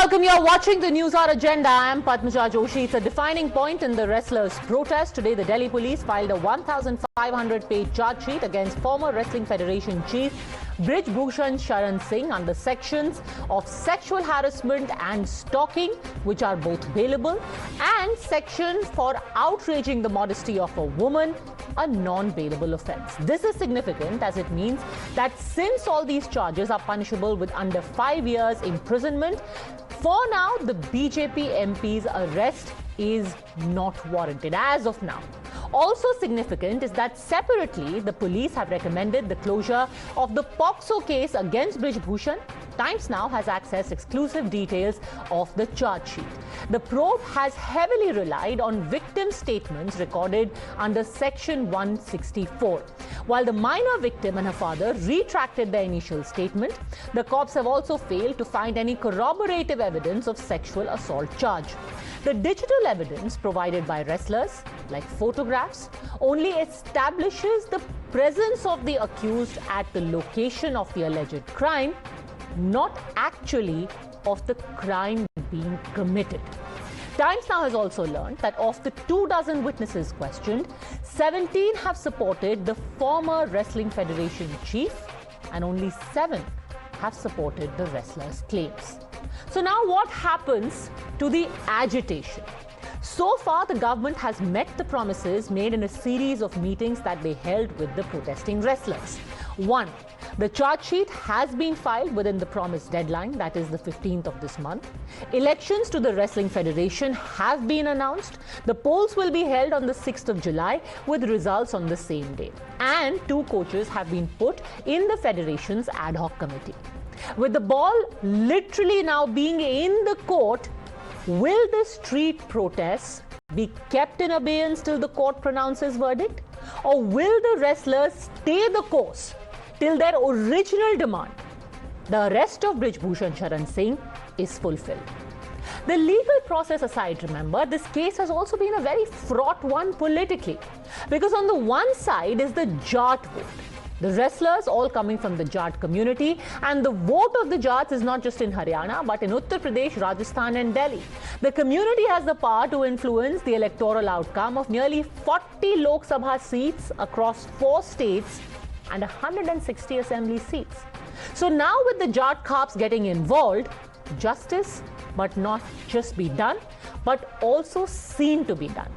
Welcome, you're watching the News Hour Agenda. I am Padmaja Joshi. It's a defining point in the wrestlers' protest. Today, the Delhi police filed a 1,500-page charge sheet against former Wrestling Federation chief Brij Bhushan Sharan Singh under sections of sexual harassment and stalking, which are both bailable, and section for outraging the modesty of a woman, a non-bailable offence. This is significant as it means that since all these charges are punishable with under 5 years imprisonment, for now, the BJP MP's arrest is not warranted as of now. Also significant is that separately, the police have recommended the closure of the POCSO case against Brij Bhushan. Times Now has accessed exclusive details of the charge sheet. The probe has heavily relied on victim statements recorded under Section 164. While the minor victim and her father retracted their initial statement, the cops have also failed to find any corroborative evidence of sexual assault charge. The digital evidence provided by wrestlers, like photographs, only establishes the presence of the accused at the location of the alleged crime, not actually of the crime being committed. Times Now has also learned that of the 24 witnesses questioned, 17 have supported the former Wrestling Federation chief and only 7 have supported the wrestlers' claims. So now what happens to the agitation? So far, the government has met the promises made in a series of meetings that they held with the protesting wrestlers. 1. The charge sheet has been filed within the promised deadline, that is the 15th of this month. Elections to the Wrestling Federation have been announced. The polls will be held on the 6th of July with results on the same day. And 2 coaches have been put in the Federation's ad hoc committee. With the ball literally now being in the court, will the street protests be kept in abeyance till the court pronounces verdict? Or will the wrestlers stay the course till their original demand, the arrest of Brij Bhushan Sharan Singh, is fulfilled? The legal process aside, remember, this case has also been a very fraught one politically. Because on the one side is the Jat vote. The wrestlers all coming from the Jat community, and the vote of the Jats is not just in Haryana but in Uttar Pradesh, Rajasthan and Delhi. The community has the power to influence the electoral outcome of nearly 40 Lok Sabha seats across 4 states and 160 assembly seats. So now with the Jat Khaps getting involved, justice but not just be done but also seen to be done.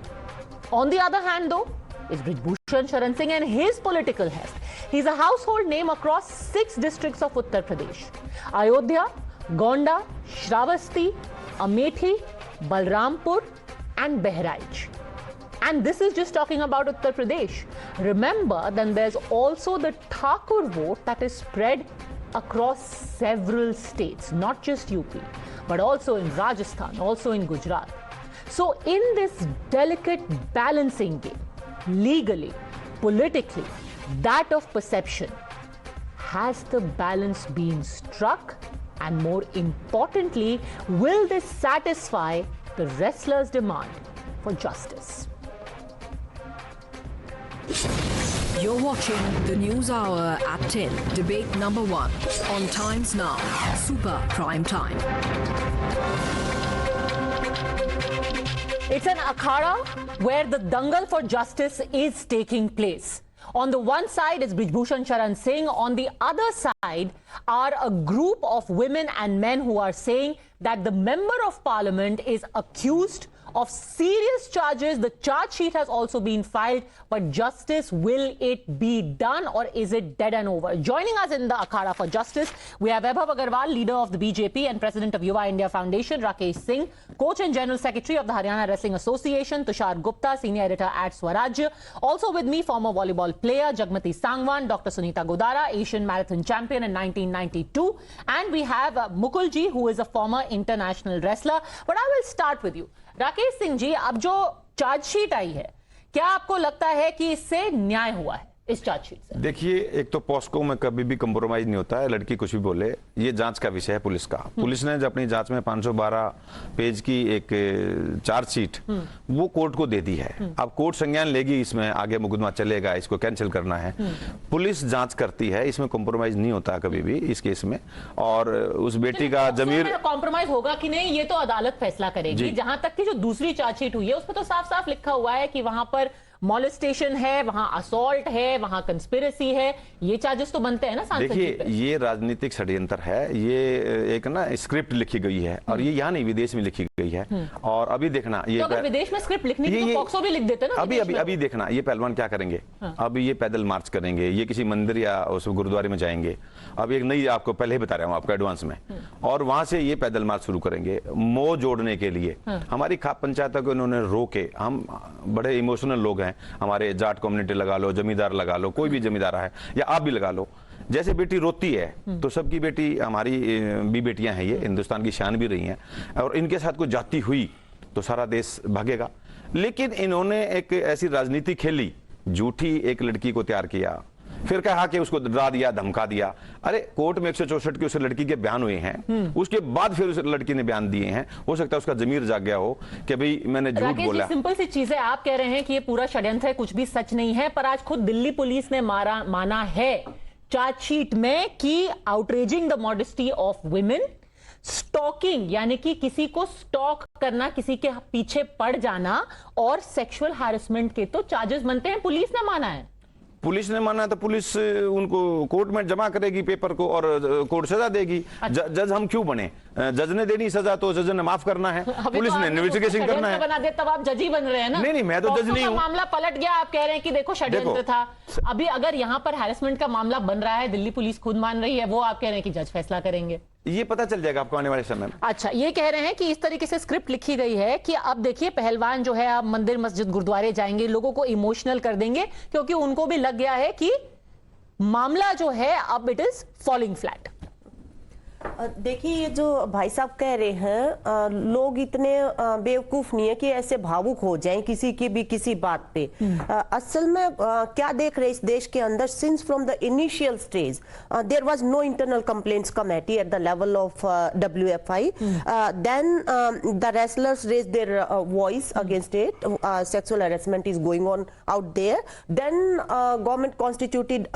On the other hand though, is Brij Bhushan Sharan Singh and his political heft. He's a household name across 6 districts of Uttar Pradesh: Ayodhya, Gonda, Shravasti, Amethi, Balrampur and Bahraich. And this is just talking about Uttar Pradesh. Remember, then there's also the Thakur vote that is spread across several states, not just UP, but also in Rajasthan, also in Gujarat. So in this delicate balancing game, legally, politically, that of perception, has the balance been struck? And more importantly, will this satisfy the wrestlers' demand for justice? You're watching the News Hour at 10. Debate number 1 on Times Now. Super Prime Time. It's an akhada where the dangal for justice is taking place. On the one side is Brij Bhushan Sharan Singh. On the other side are a group of women and men who are saying that the member of parliament is accused of serious charges. The charge sheet has also been filed, but justice, will it be done or is it dead and over? Joining us in the akhada for justice, we have Vaibhav Agarwal, leader of the BJP and president of Yuva India Foundation; Rakesh Singh, coach and general secretary of the Haryana Wrestling Association; Tushar Gupta, senior editor at Swaraj. Also with me, former volleyball player Jagmati Sangwan, Dr. Sunita Godara, Asian marathon champion in 1992, and we have Mukulji, who is a former international wrestler. But I will start with you. Rakesh Singh ji, अब जो chargesheet आई है, क्या आपको लगता है कि इससे न्याय हुआ है? इस चार्जशीट से? देखिए, एक तो पॉस्को में कभी भी कंप्रोमाइज नहीं होता है, लड़की कुछ भी बोले, ये जांच का विषय है पुलिस का। पुलिस ने जब अपनी जांच में 512 पेज की एक चार्जशीट वो कोर्ट को दे दी है। अब कोर्ट संज्ञान लेगी, इसमें आगे मुकदमा चलेगा, इसको कैंसिल करना है। पुलिस जांच करती है, इसमें कंप्रोमाइज नहीं होता कभी भी इस केस में। और उस बेटी का जमीर कॉम्प्रोमाइज होगा कि नहीं ये तो अदालत फैसला करेगी। जहां तक की जो दूसरी चार्जशीट हुई है उसमें तो साफ साफ लिखा हुआ है कि वहां पर मॉलेस्टेशन है, वहां असॉल्ट है, वहां कंस्पिरेसी है, ये चार्जेस तो बनते हैं ना। देखिए, ये राजनीतिक षड्यंत्र है, ये एक ना स्क्रिप्ट लिखी गई है, और ये यहाँ नहीं विदेश में लिखी गई है। और अभी देखना, ये तो अगर विदेश में स्क्रिप्ट लिखनी थी तो पॉक्सो भी लिख देते ना। अभी देखना, ये पहलवान क्या करेंगे। अभी ये पैदल मार्च करेंगे, ये किसी मंदिर या उस गुरुद्वारे में जाएंगे। अब एक नई, आपको पहले ही बता रहा हूँ आपको एडवांस में, और वहां से ये पैदल मार्च शुरू करेंगे मोह जोड़ने के लिए। हमारी खाप पंचायत को इन्होंने रोके, हम बड़े इमोशनल लोग हैं, हमारे जाट कम्युनिटी लगा लो, जमींदार लगा लो, कोई भी जमींदार है, या आप भी लगा लो। जैसे बेटी रोती है तो सबकी बेटी, हमारी भी बेटियां हैं, ये हिंदुस्तान की शान भी रही हैं, और इनके साथ कोई जाति हुई तो सारा देश भागेगा। लेकिन इन्होंने एक ऐसी राजनीति खेली, झूठी एक लड़की को तैयार किया, फिर कहा कि उसको डरा दिया, धमका दिया। अरे कोर्ट में 164 की उस लड़की के बयान हुए हैं, उसके बाद फिर उस लड़की ने बयान दिए हैं। हो सकता है उसका जमीर जाग गया हो कि भाई मैंने झूठ बोला। सिंपल सी चीज है, आप कह रहे हैं कि ये पूरा षड्यंत्र है, कुछ भी सच नहीं है, पर आज खुद दिल्ली पुलिस ने माना है चार्जशीट में कि outraging the modesty of women, stalking यानी कि किसी को स्टॉक करना, किसी के पीछे पड़ जाना, और सेक्सुअल हैरेसमेंट के तो चार्जेस बनते हैं। पुलिस ने माना है। पुलिस ने माना तो पुलिस उनको कोर्ट में जमा करेगी पेपर को, और कोर्ट सजा देगी। जज हम क्यों बने? जज ने देनी सजा तो जज ने माफ करना है, पुलिस ने इन्वेस्टिगेशन करना है। बना दे तब आप जज ही बन रहे हैं ना। नहीं, मैं तो जज नहीं हूं। मामला पलट गया, आप कह रहे हैं कि देखो षड्यंत्र था। अभी अगर यहां पर हैरेसमेंट का मामला बन रहा है, दिल्ली पुलिस खुद मान रही है, वो आप कह रहे हैं कि जज फैसला करेंगे। ये पता चल जाएगा आपको आने वाले समय में। अच्छा, ये कह रहे हैं कि इस तरीके से स्क्रिप्ट लिखी गई है कि अब देखिए पहलवान जो है अब मंदिर मस्जिद गुरुद्वारे जाएंगे, लोगों को इमोशनल कर देंगे, क्योंकि उनको भी लग गया है कि मामला जो है अब इट इज फॉलिंग फ्लैट। देखिए, ये जो भाई साहब कह रहे हैं, लोग इतने बेवकूफ नहीं है कि ऐसे भावुक हो जाएं किसी की भी किसी बात पे। असल में क्या देख रहे हैं इस देश के अंदर, since from the initial stage there was no internal complaints committee at the level of WFI, then the wrestlers raise their voice against it, sexual harassment is going on out there, then government constituted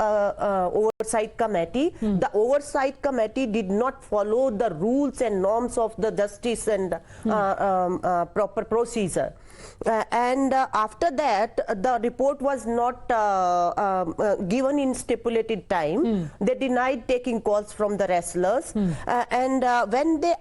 oversight committee. The oversight committee did not follow the rules and norms of the justice and proper procedure. And after that, the report was not given in stipulated time. They denied taking calls from the wrestlers. And when they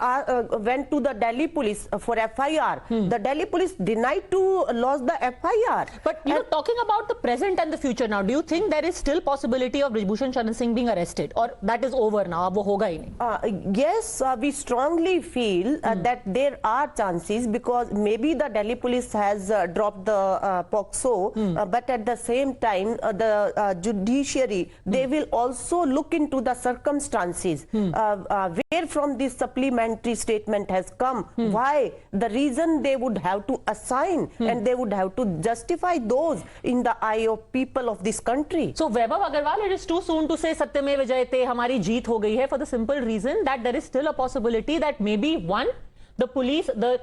went to the Delhi police for FIR, the Delhi police denied to lodge the FIR. But you're talking about the present and the future now. Do you think there is still possibility of Brijbhushan Sharan Singh being arrested, or that is over now? अब वो होगा ही नहीं? Yes, we strongly feel that there are chances, because maybe the Delhi police has dropped the POCSO, but at the same time the judiciary, they will also look into the circumstances where from this supplementary statement has come, why, the reason they would have to assign and they would have to justify those in the eye of people of this country. So Vaibhav Agarwal, it is too soon to say Satyameva Jayate, हमारी जीत हो गई है, for the simple reason that there is still a possibility that maybe one, the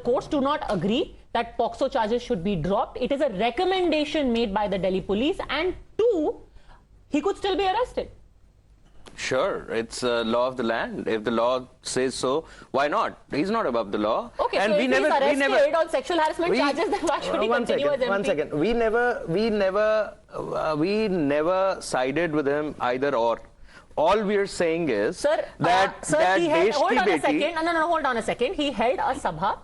courts do not agree that POCSO charges should be dropped. It is a recommendation made by the Delhi police, and two, he could still be arrested. Sure, it's law of the land. If the law says so, why not? He's not above the law. Okay, and so if he's arrested on sexual harassment charges, then why should he continue as MP? One second. We never sided with him either or. All we are saying is that hold on a second. He held a sabha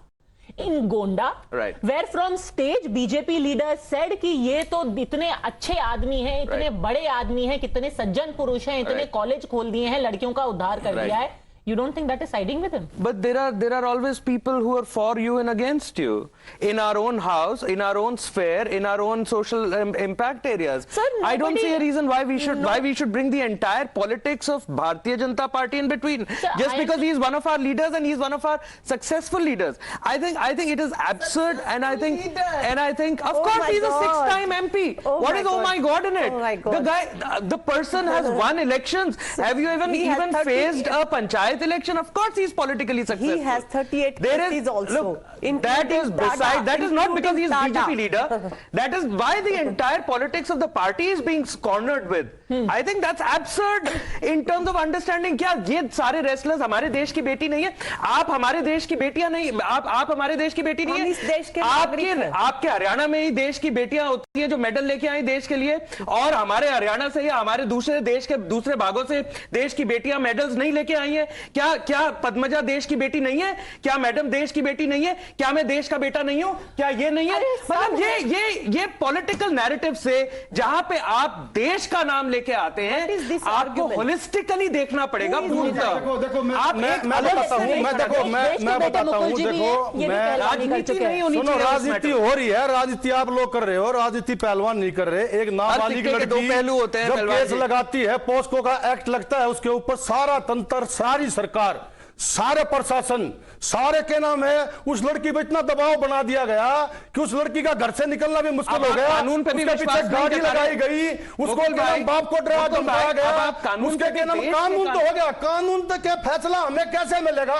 in Gonda, right, where from stage BJP leaders said कि ये तो इतने अच्छे आदमी हैं, इतने बड़े आदमी हैं, कितने सज्जन पुरुष हैं, इतने कॉलेज खोल दिए हैं, लड़कियों का उद्धार कर दिया है, You don't think that is siding with him? But there are always people who are for you and against you in our own house, in our own sphere, in our own social impact areas. Sir, I don't nobody- see a reason why we should bring the entire politics of Bharatiya Janata Party in between. Sir, Just because he is one of our leaders and he is one of our successful leaders. I think it is absurd, and I think of Oh course my he's a God. 6-time MP. Oh What my is oh God. my God in it? Oh my God. The guy, the person has won elections. Have you he has even 30 faced a panchayat election? Of course he's politically successful. He has 38 There parties also, Look, including that is Tada, beside. That is not because he is including BJP Tada. leader. That is why the entire politics of the party is being cornered with. I think that's absurd in terms of understanding. क्या ये सारे wrestlers हमारे देश की बेटी नहीं है? आप हमारे देश की बेटियां नहीं, आप हमारे देश की बेटी नहीं हम है? इस देश के नागरिक हैं। आपके हरियाणा में ही देश की बेटियां होती हैं जो मेडल लेके आई देश के लिए, और हमारे हरियाणा से या हमारे दूसरे देश के दूसरे भागों से देश की बेटियां मेडल्स नहीं लेके आई हैं? क्या पद्मजा देश की बेटी नहीं है? क्या मैडम देश की बेटी नहीं है? क्या मैं देश का बेटा नहीं हूं? क्या ये नहीं है? मतलब ये पॉलिटिकल नैरेटिव से जहां पे आप देश का नाम लेके आते हैं, What is this आपको argument? होलिस्टिकली देखना पड़ेगा Who is पूर्णतः। देखो आप मैं एक मैं अलग बताता हूँ, देश मैं का देखो देश- मैं देश के बेटे बताता हूँ, मुकुल जी भी देखो हैं, ये भी मैं पहलवानी कर राजनीति चुके नहीं हैं। होनी सुनो, चाहिए उस राजनीति मैटर में। हो रही है, राजनीति आप लोग कर रहे हो, राजनीति पहलवान नहीं कर रहे। एक नाबालिग सिक्के के दो लड़की पहलू होते हैं जब पहलवान केस जी। लगाती है, पोस्को का एक्ट लगता है, उसके ऊपर सारा तंत्र, सारी सरकार, सारे प्रशासन, सारे के नाम है, उस लड़की पे इतना दबाव बना दिया गया कि उस लड़की का घर से निकलना भी मुश्किल अब हो आप गया। कानून पे भी उसके विश्वास पीछे नहीं गाड़ी जता रहे। लगाई गई, उसको मुकुल के नाम भाई, बाप को डरा मुकुल धमकाया भाई, गया, अब आप कानून उसके पे के भी नाम देश के कानून तो कानून- हो गया, कानून तक के फैसला हमें कैसे मिलेगा?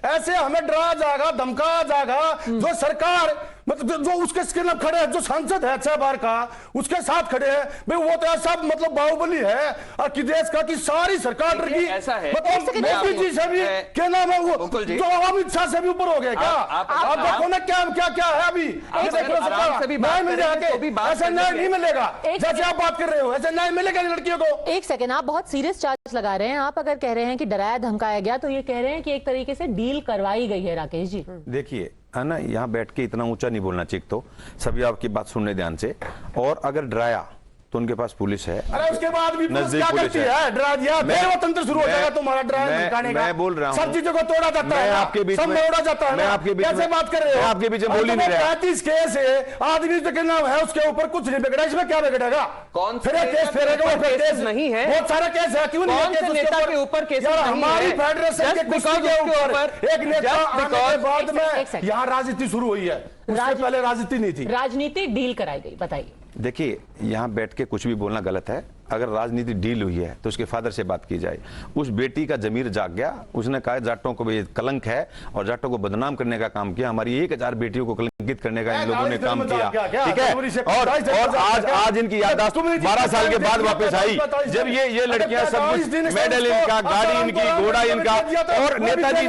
ऐसे हमें डराया जाएगा, धमकाया जाएगा। जो सरकार मतलब जो उसके खिलाफ खड़े हैं, जो सांसद है 6 बार का, उसके साथ खड़े हैं भाई, वो तो ऐसा मतलब बाहुबली है और कि देश का कि सारी सरकार डर गई। ऐसा है। मतलब मोदी जी से भी क्या नाम है वो, मुकुल जी। जो अमित शाह से भी ऊपर हो गया क्या? आप देखो ना क्या क्या क्या है अभी। ये देखो आराम से भी बात न्याय मिल करेंगे जाके तो भी बात ऐसा करनी न्याय है। नहीं मिलेगा एक जैसे आप बात कर रहे हो, ऐसे न्याय मिलेगा नहीं लड़कियों को। एक सेकंड, आप बहुत सीरियस चार्ज लगा रहे हैं। आप अगर कह रहे हैं कि डराया धमकाया गया, तो ये कह रहे हैं कि एक तरीके से डील करवाई गई है। राकेश जी, देखिए है ना, यहाँ बैठ के इतना ऊंचा नहीं बोलना चाहिए। तो सभी आपकी बात सुनने ध्यान से, और अगर डराया तो उनके पास पुलिस है। अरे उसके बाद भी पुलिस नजदीक क्या पुलिस करती है। है? डरा दिया, मैं- फिर वो तंत्र शुरू हो मैं- जाएगा तुम्हारा डराने मैं- धमकाने का। मैं बोल रहा हूं। सब चीजों को तोड़ा जाता मैं है ना? आपके बीच सब में- तोड़ा जाता है मैं ना? आपके बीच कैसे में- बात कर रहे हो? मैं आपके बीच में बोल ही नहीं रहा। 35 केस है, आदमी के नाम है, उसके ऊपर कुछ नहीं बिगड़ा, इसमें क्या बिगड़ेगा? कौन फिर से एक केस नेता फेरेगा, के वो ऊपर फिर केसेस केस नहीं है? बहुत सारे केस है, क्यों नहीं है कौन केस से उसके नेता के ऊपर केसेस यार, नहीं हमारी है? फेडरेशन Just के कुश्ती because के उसके ऊपर ऊपर- एक नेता Just आने के because- बाद एक में सेकंड। यहाँ राजनीति शुरू हुई है, उससे पहले राजनीति नहीं थी। राजनीति डील कराई गई, बताइए। देखिए, यहाँ बैठ के कुछ भी बोलना गलत है। अगर राजनीति डील हुई है तो उसके फादर से बात की जाए। उस बेटी का जमीर जाग गया, उसने कहा जाटों को भी कलंक है और जाटों को बदनाम करने का काम किया। हमारी 1000 बेटियों को कलंकित करने का इन लोगों ने काम किया, ठीक है। और आज इनकी याददाश्त 12 साल के बाद वापस आई, जब ये लड़कियां सब कुछ मेडल इनका, गाड़ी इनकी, घोड़ा इनका। और नेताजी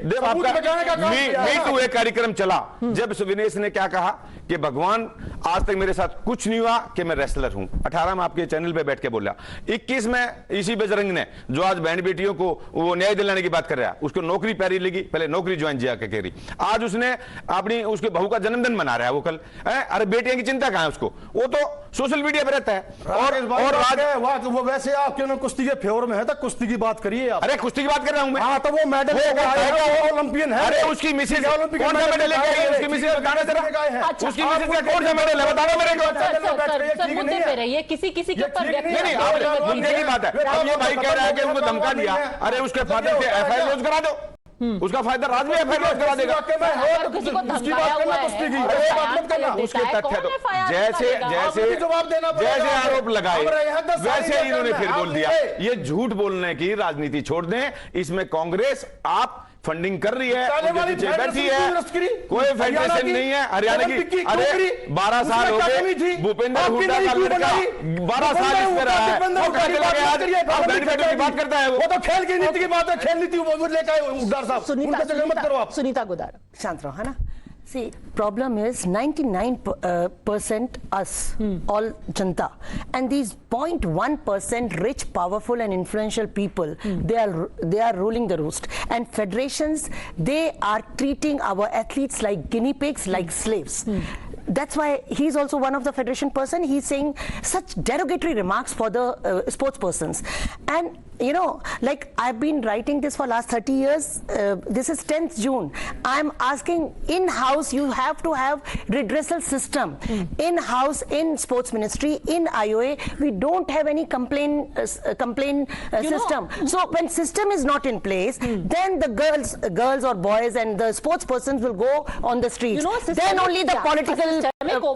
जब आपका मी टू एक कार्यक्रम चला, जब सुविनेश ने क्या कहा कि भगवान आज तक मेरे साथ कुछ नहीं हुआ कि मैं रेसलर हूं। 18 में आपके चैनल पे बैठ के बोला। 21 में इसी बजरंग ने, जो आज बहन बेटियों को वो न्याय दिलाने की बात कर रहा है, उसको नौकरी प्यारी लगी, पहले नौकरी ज्वाइन किया के करी। आज उसने अपनी उसके बहू का जन्मदिन मना रहा है वो कल। अरे बेटियां की चिंता कहां है उसको? वो तो सोशल मीडिया पे रहता है। और वो वैसे आपके ना कुश्ती के फेवर में है, तो कुश्ती की बात करिए आप। अरे कुश्ती की बात कर रहा हूं मैं। हाँ, तो वो मेडल ओलंपियन है। अरे उसकी मिसेज कौन सा मेडल लेके आई है? उसकी मिसेज बताना जरा। अच्छा, उसकी मिसेज का कौन सा मेडल है, बताना मेरे को। सर, मुद्दे पे रहिए। किसी के ऊपर नहीं नहीं, आप मुद्दे की बात है। अब ये भाई कह रहा है कि उनको धमका दिया। अरे उसके फादर से FIR लॉन्च करा दो, उसका फायदा राज में FIR लॉन्च करा देगा। अगर किसी को धमकाया हुआ है, कुश्ती की और अरे बयान बात मत करना। कर देता उसके है, तथ्य कौन तो FIR जैसे निकालेगा? जैसे जवाब देना पड़ेगा। जैसे आरोप लगाए अब रहे हैं 10 साल वैसे के इन्होंने अंदर फिर बोल आप दिया। ये- ये झूठ बोलने की राजनीति छोड़ दें। इसमें कांग्रेस आप फंडिंग कर रही है, पहले वाली उनके पीछे बैठी फेडरेशन है। दुरुस्त करी। कोई हरियाणा फेडरेशन की, नहीं है हरियाणा ओलंपिक की। की अरे करी। 12 साल हो उसमें क्या गए, कमी थी? भूपेंद्र आपकी हुड्डा नहीं का क्यों लड़का बनाई? 12 साल इस पे रहा है। भूपेंद्र वो हुड्डा कहने की बात लगे आज करिए, आप बेटे की बात करता है वो तो खेल की नीति की बात है, खेल नीति वो लेकर आए हुड्डा साहब। उनका चक्कर मत करो आप। सुनीता गुदार, शांत रहो, है ना? See, problem is 99% us, all Janta, and these 0.1% rich, powerful, and influential people, they are ruling the roost. And federations, they are treating our athletes like guinea pigs, like slaves. that's why he's also one of the federation person. He's saying such derogatory remarks for the sports persons. And you know, like I've been writing this for last 30 years. This is 10th June. I'm asking in-house, you have to have redressal system. In-house, in sports ministry, in IOA, we don't have any complaint system. So when system is not in place, then the girls or boys and the sports persons will go on the streets. Then only the political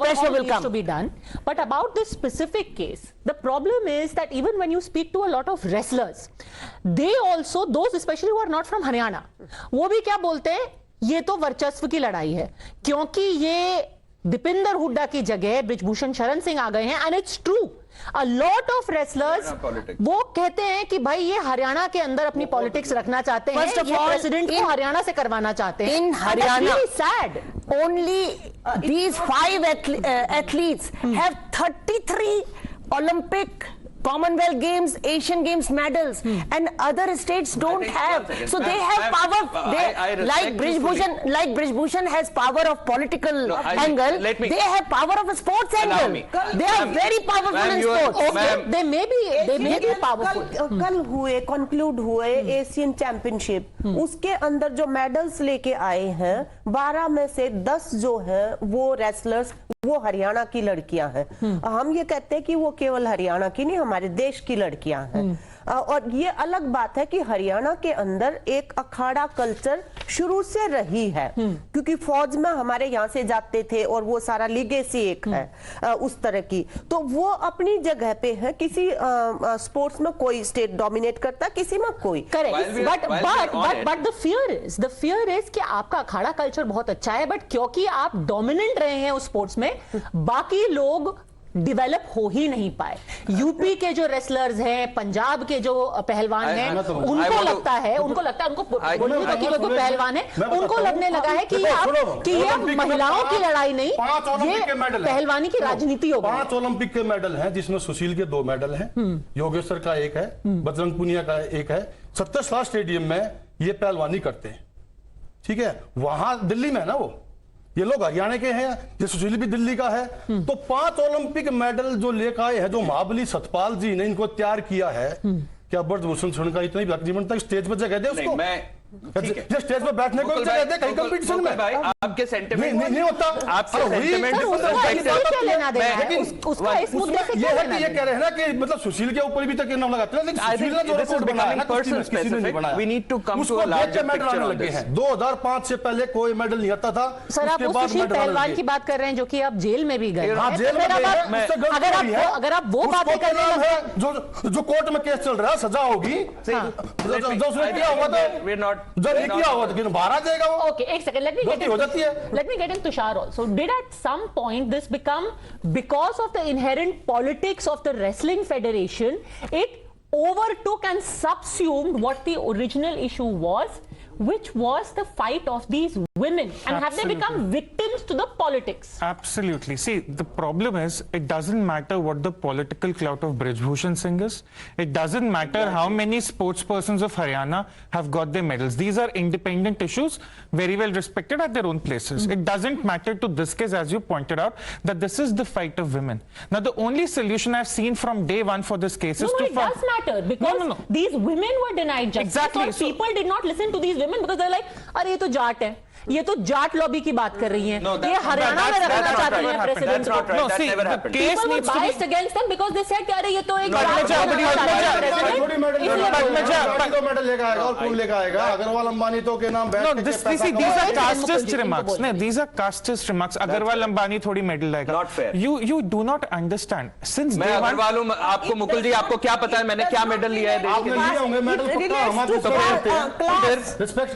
pressure will come. To be done. But about this specific case, the problem is that even when you speak to a lot of wrestlers, they also, those especially who are not from Haryana, वो भी क्या बोलते हैं, ये तो वर्चस्व की लड़ाई है, क्योंकि ये दीपिंदर हुड्डा की जगह ब्रिजभूषण शरण सिंह आ गए हैं. And it's true, a lot of wrestlers वो कहते हैं कि भाई ये हरियाणा के अंदर अपनी पॉलिटिक्स रखना चाहते हैं, ये प्रेसिडेंट को हरियाणा से करवाना चाहते हैं. In Haryana, really sad. Only these 5 athletes have 33 Olympic, Commonwealth Games, Asian Games medals, and other states don't have. So they have power. Like Brijbhushan has power of political angle. They have power of a sports angle. They are very powerful in sports. Okay, they may be powerful. कल conclude हुए Asian championship, उसके अंदर जो medals लेके आए हैं 12 में से 10 जो है वो रेसलर्स वो हरियाणा की लड़कियां हैं. हम ये कहते हैं कि वो केवल हरियाणा की नहीं, हमारे देश की लड़कियां हैं. और ये अलग बात है कि हरियाणा के अंदर एक अखाड़ा कल्चर शुरू से रही है, क्योंकि फौज में हमारे यहाँ से जाते थे और वो सारा लीगेसी एक है उस तरह की. तो वो अपनी जगह पे है. किसी स्पोर्ट्स में कोई स्टेट डोमिनेट करता, किसी में कोई. Correct. But the fear is कि आपका अखाड़ा कल्चर बहुत अच्छा है, बट क्योंकि आप डोमिनेंट रहे हैं उस स्पोर्ट्स में, बाकी लोग डेवलप हो ही नहीं पाए. यूपी के जो रेसलर्स हैं, पंजाब के जो पहलवान हैं, उनको लगता है उनको पहलवान है, उनको लगने लगा है कि ये महिलाओं की लड़ाई नहीं, ये पहलवानी की राजनीति होगी. 5 ओलंपिक के मेडल हैं, जिसमें सुशील के 2 मेडल हैं, योगेश्वर का 1 है, बजरंग पुनिया का 1 है. सत्यशला स्टेडियम में ये पहलवानी करते हैं. ठीक है, वहां दिल्ली में है ना, वो ये लोग हरियाणा के हैं, ये सुशील भी दिल्ली का है. तो 5 ओलंपिक मेडल जो लेकर आए हैं, जो महाबली सतपाल जी ने इनको तैयार किया है, क्या ब्रिजभूषण शरण का इतना ही जीवन तक स्टेज पर जगह दे उसको? स्टेज पर बैठने को जगह दे कहीं कंपटीशन में? भाई आपके सेंटिमेंट नहीं होता. आपसे सेंटिमेंट ये कह रहे हैं ना कि मतलब सुशील के ऊपर भी तक नाम लगाते हैं, लेकिन सुशील ने जो रिकॉर्ड बनाया ना, किसी ने नहीं बनाया. We need to come to a larger picture on this. 2005 से पहले कोई मेडल नहीं आता था. सर, आप उस सुशील पहलवान की बात कर रहे हैं जो कि अब जेल में भी गए. अगर आप वो बातें कर रहे हैं, जो कोर्ट में केस चल रहा है, सजा होगी, जो उसने किया होगा तो जो नहीं किया होगा तो बाहर आ जाएगा वो. Okay, एक second, let me get in Tushar also. Did at some point this become, because of the inherent politics of the wrestling federation, it overtook and subsumed what the original issue was, which was the fight of these women, and have they become victims to the politics? Absolutely. See, the problem is, it doesn't matter what the political clout of Brijbhushan Singh is. It doesn't matter how many sports persons of Haryana have got their medals. These are independent issues, very well respected at their own places. It doesn't matter to this case, as you pointed out, that this is the fight of women. Now, the only solution I've seen from day one for this case is to... it does matter, because these women were denied justice. Exactly. So people did not listen to these women because they're like, अरे ये तो जाट है, ये तो Jat lobby की बात कर रही हैं, ये हरियाणा में रखना चाहती हैं प्रेसिडेंट को. No, see, the case People were needs to be... biased against them because they said कि अरे ये तो एक मेडल लेकर आएगा और कौन लेकर आएगा? अग्रवाल अंबानी तो के नाम No, these are casteist remarks. No, these are casteist remarks. Agarwal Ambani थोड़ी मेडल लाएगा. Not fair. You do not understand. Since मैं अग्रवाल हूं, आपको मुकुल जी, आपको क्या पता है मैंने क्या मेडल लिया है? आपने लिए होंगे मेडल, पक्का हमारे रिस्पेक्ट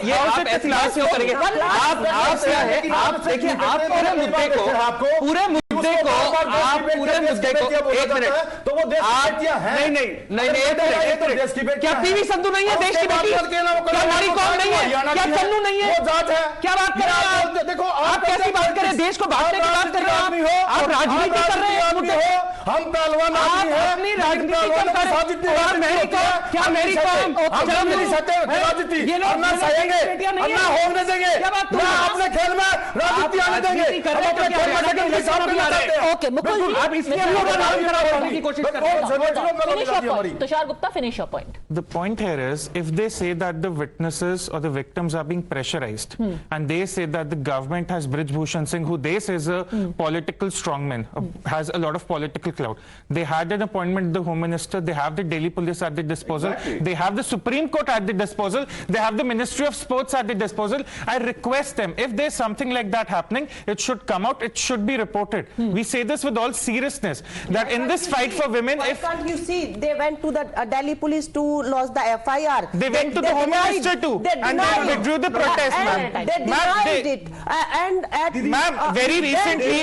ये आप ऐसे क्यों करेंगे? आप क्या है, आप देखिए, आप पूरे मुद्दे को मुद्दे को आप पूरे मुद्दे को एक मिनट तो वो देश की बेटियां हैं। नहीं एक मिनट क्या पीवी संधू नहीं है देश की बेटी? क्या नारी कौन नहीं है? क्या चन्नू नहीं है? वो जात है। क्या बात कर रहे हैं आप? देखो आप कैसी बात कर रहे हैं? देश को बांटने की बात कर रहे हो आप राजनीति कर रहे हैं मुद्दे हो। हम पहलवान आदमी हैं। अपनी राजनीति और मेरी कौम क्या मेरी कौम राजनीति ये लोग ना सहेंगे ना होने देंगे ना अपने खेल में राजनीति आने देंगे। ओके मुकुल आप इसलिए की कोशिश कर रहे हैं। Tushar Gupta, finish your point. The point here is, if they say that the witnesses or the victims are being pressurized, and they say that the government has Brij Bhushan Singh, who they say is a political strongman, has a lot of political clout. They had an appointment with the Home Minister. They have the Delhi Police at their disposal. They have the Supreme Court at their disposal. They have the Ministry of Sports at their disposal. I request them, if there's something like that happening, it should come out. It should be reported. We say this with all seriousness, that in this fight for women, Why if can't you see they went to the Delhi police to lodge the FIR? They went to the Home Minister too, and they withdrew the protest, ma'am. They denied it. And at Ma'am, very recently,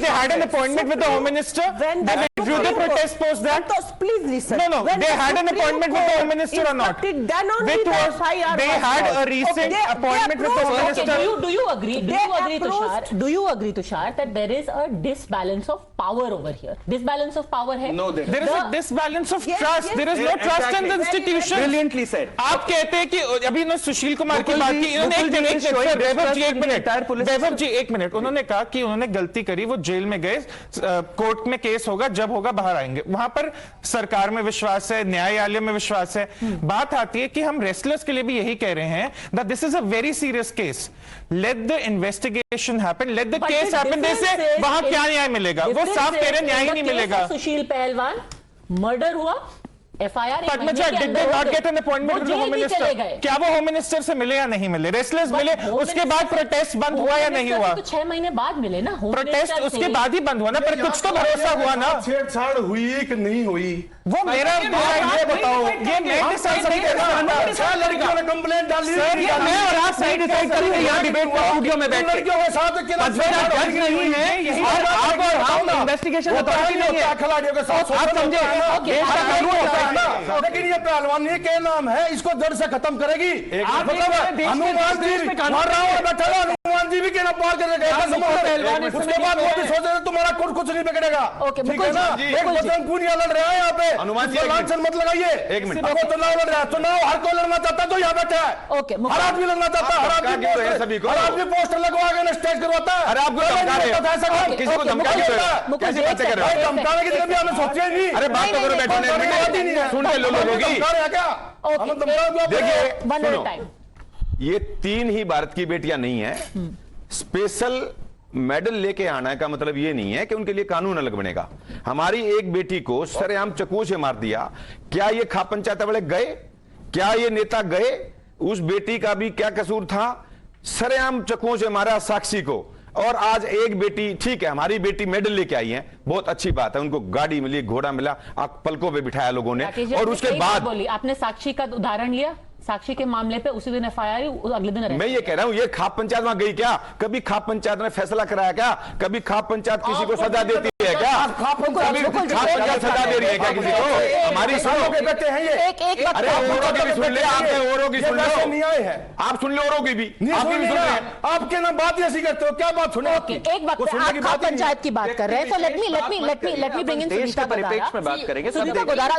they had an appointment with the Home Minister. They withdrew the protest post that. Santosh, please listen. No, When they the had an Supreme appointment with the Court Home Minister or not? instructed, then only They the was- FIR they was had a lodged. recent Okay, appointment with the Home approached- Minister. Do you agree? Do They you agree, Tushar? approached- Do you agree, Tushar, that there is a disbalance of power over here? Disbalance of power है? No, there There is a disbalance of Yes, trust. yes. There is no trust in the institution. Brilliantly said. आप कहते हैं कि अभी इन्होंने सुशील कुमार की मुकुल बात जी- की, इन्होंने मुकुल जी एक is showing minute, Vaibhav ji distrust एक in the minute, entire police Vaibhav ji एक मिनट, उन्होंने कहा कि उन्होंने गलती करी, वो जेल में गए, कोर्ट में केस होगा, जब होगा बाहर आएंगे। वहां पर सरकार में विश्वास है, न्यायालय में विश्वास है। बात आती है कि हम रेसलर्स के लिए भी यही कह रहे हैं that this is a very serious case. Let the investigation happen, let the But case the happen. difference जैसे is वहां in- क्या न्याय मिलेगा? वो difference साफ कह रहे हैं is न्याय ही in नहीं the case मिलेगा। of सुशील पहलवान मर्डर हुआ, FIR Padmaja, did they not get an appointment with the Home Minister? चले गए। क्या वो होम मिनिस्टर से मिले या नहीं मिले? रेसलर्स मिले, उसके बाद प्रोटेस्ट बंद हुआ या नहीं हुआ? तो 6 महीने बाद मिले ना प्रोटेस्ट उसके बाद ही बंद हुआ ना, पर कुछ तो भरोसा हुआ ना। छेड़छाड़ हुई कि नहीं हुई? वो मेरा ये बताओ, ये मैं डिसाइड नहीं कर रहा था। 6 लड़कियों ने कंप्लेंट डाली। ये मैं और आप साइड डिसाइड करेंगे यहाँ डिबेट में, स्टूडियो में बैठ के। लड़कियों के साथ जज नहीं है और आप और हम इन्वेस्टिगेशन अथॉरिटी नहीं है। खिलाड़ियों के साथ आप समझे, देश का कानून होता है ना। लेकिन ये पहलवानी के नाम है, इसको जड़ से खत्म करेगी। आप मतलब हनुमान जी मार रहा हूँ, बैठा रहा, हनुमान जी भी के ना पार करके गए थे समुद्र। उसके बाद वो भी सोच रहे तुम्हारा कुछ नहीं बिगड़ेगा। ठीक है ना? एक बजरंग पुनिया लड़ रहा है यहाँ पे, हनुमान जी, लांछन मत लगाइए। एक मिनट। अब वो चुनाव लड़ रहा है, चुनाव हर कोई लड़ना चाहता है तो यहाँ बैठा है। ओके, हर आदमी लड़ना चाहता है, हर आदमी पोस्टर लगवा के स्टेज करवाता है। अरे आपको धमका रहे हो, किसी को धमका रहे हो, कैसी बातें कर रहे हो? धमकाने की कभी हमें सोचा ही नहीं। अरे बात तो करो, बैठो ना एक मिनट, सुन ले लो लोगों की। धमका रहे हैं क्या? हम धमका देखिए One at a सुनो, time. ये 3 ही भारत की बेटियां नहीं है। स्पेशल मेडल लेके आना का मतलब ये नहीं है कि उनके लिए कानून अलग बनेगा। हमारी एक बेटी को सरेआम चाकू से मार दिया। क्या ये खाप पंचायत वाले गए? क्या ये नेता गए? उस बेटी का भी क्या कसूर था? सरेआम चाकुओं से मारा साक्षी को। और आज एक बेटी, ठीक है हमारी बेटी मेडल लेके आई है, बहुत अच्छी बात है, उनको गाड़ी मिली, घोड़ा मिला, पलकों पे बिठाया लोगों ने। राकेश जी, और आपने उसके सही बात बाद बोली, आपने साक्षी का उदाहरण लिया, साक्षी के मामले पे उसी दिन FIR, अगले दिन arrest। मैं ये कह रहा हूं, ये खाप पंचायत वहां गई क्या? कभी खाप पंचायत ने फैसला कराया क्या? कभी खाप पंचायत किसी को सजा देती है क्या? खाप पंचायत सजा दे रही है क्या किसी को? हमारी सुनो के बेटे हैं ये। एक बात अरे औरों की भी सुन ले, आपने औरों की सुन लो, नहीं आए हैं। आप सुन लो औरों की भी, आपकी भी सुन रहे हैं। आपके ना बात ऐसी करते हो, क्या बात सुने? ओके, एक बात आप खाप पंचायत की बात कर रहे हैं, so let me bring in देश Sunita के परिप्रेक्ष्य में बात Godara. करेंगे, सब Sunita देखेंगे। Godara,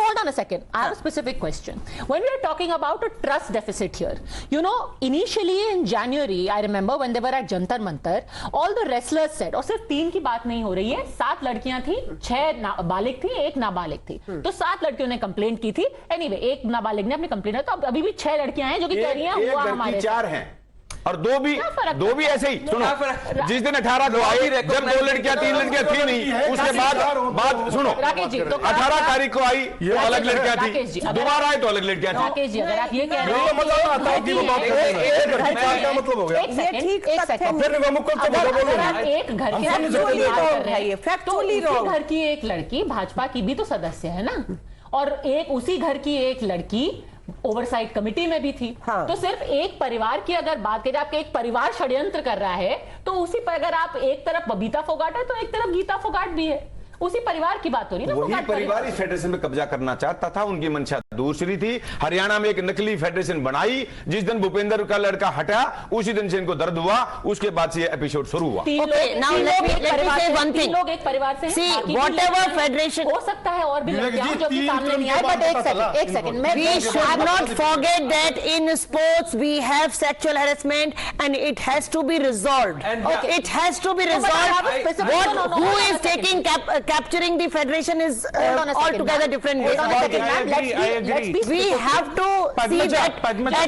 hold on a second. I have a specific question. When we are talking about a trust deficit here, you know, initially in January, I remember when they were at Jantar Mantar, all the wrestlers said, और सिर्फ 3 की बात नहीं हो रही है, 7 लड़कियां थी, 6 बालिग थी, 1 नाबालिग थी, तो 7 लड़कियों ने कंप्लेंट की थी। एनीवे, एक नाबालिग ने अपनी कंप्लेंट, तो अभी भी 6 लड़कियां हैं जो कि कह रही हैं हुआ हमारे 4 हैं और 2 भी ऐसे ही। सुनो, जिस दिन 18 को आई, जब 2 लड़कियां 3 लड़कियां थी नहीं, उसके बाद सुनो, राकेश जी, तो 18 तारीख को आई तो अलग लड़कियां राकेश जी, थी, अगर दोबारा आई तो अलग लड़कियां थी। राकेश जी, अगर आप ये कह रहे हैं मतलब आता है कि वो बात कर रहे हैं। क्या मतलब हो गया? एक सेकंड, फिर मैं मुकुल को बोलो अगर आप एक घर के हम लड़की की बात कर रहे हैं, फैक्चुअली तो उसी रॉन्ग। घर की एक लड़की भाजपा की भी तो सदस्य है ना, और एक उसी घर की एक लड़की ओवरसाइट कमेटी में भी थी। हाँ। तो सिर्फ एक परिवार की अगर बात करें, आपके एक परिवार षड्यंत्र कर रहा है, तो उसी पर अगर आप एक तरफ बबीता फोगाट है तो एक तरफ गीता फोगाट भी है, उसी परिवार की बात हो रही है ना। वही फोगाट परिवार इस फेडरेशन में कब्जा करना चाहता था, उनकी मंशा दूसरी थी। हरियाणा में एक नकली फेडरेशन बनाई, जिस दिन भूपेंद्र का लड़का हटा उसी दिन से इनको दर्द हुआ, उसके बाद से ये एपिसोड शुरू हुआ। Okay, now let me say one thing. लोग एक परिवार से हैं, See, बाकी भी whatever लोग- federation- हो सकता है और भी विवेक लड़कियां जी, जो कि 3 सामने नहीं के आए, बाद बट पता एक सेकंड मैं We should not forget that in sports we have sexual harassment and it has to be resolved. And Okay. It has to be No, but I have a resolved. specific- What, no, no, who hold on is a second. taking capturing the federation is Hold on a second, altogether ma'am. different. Hold on a ball second, game. ma'am. I agree. Let's be We have to see Padmaja, that Padmaja.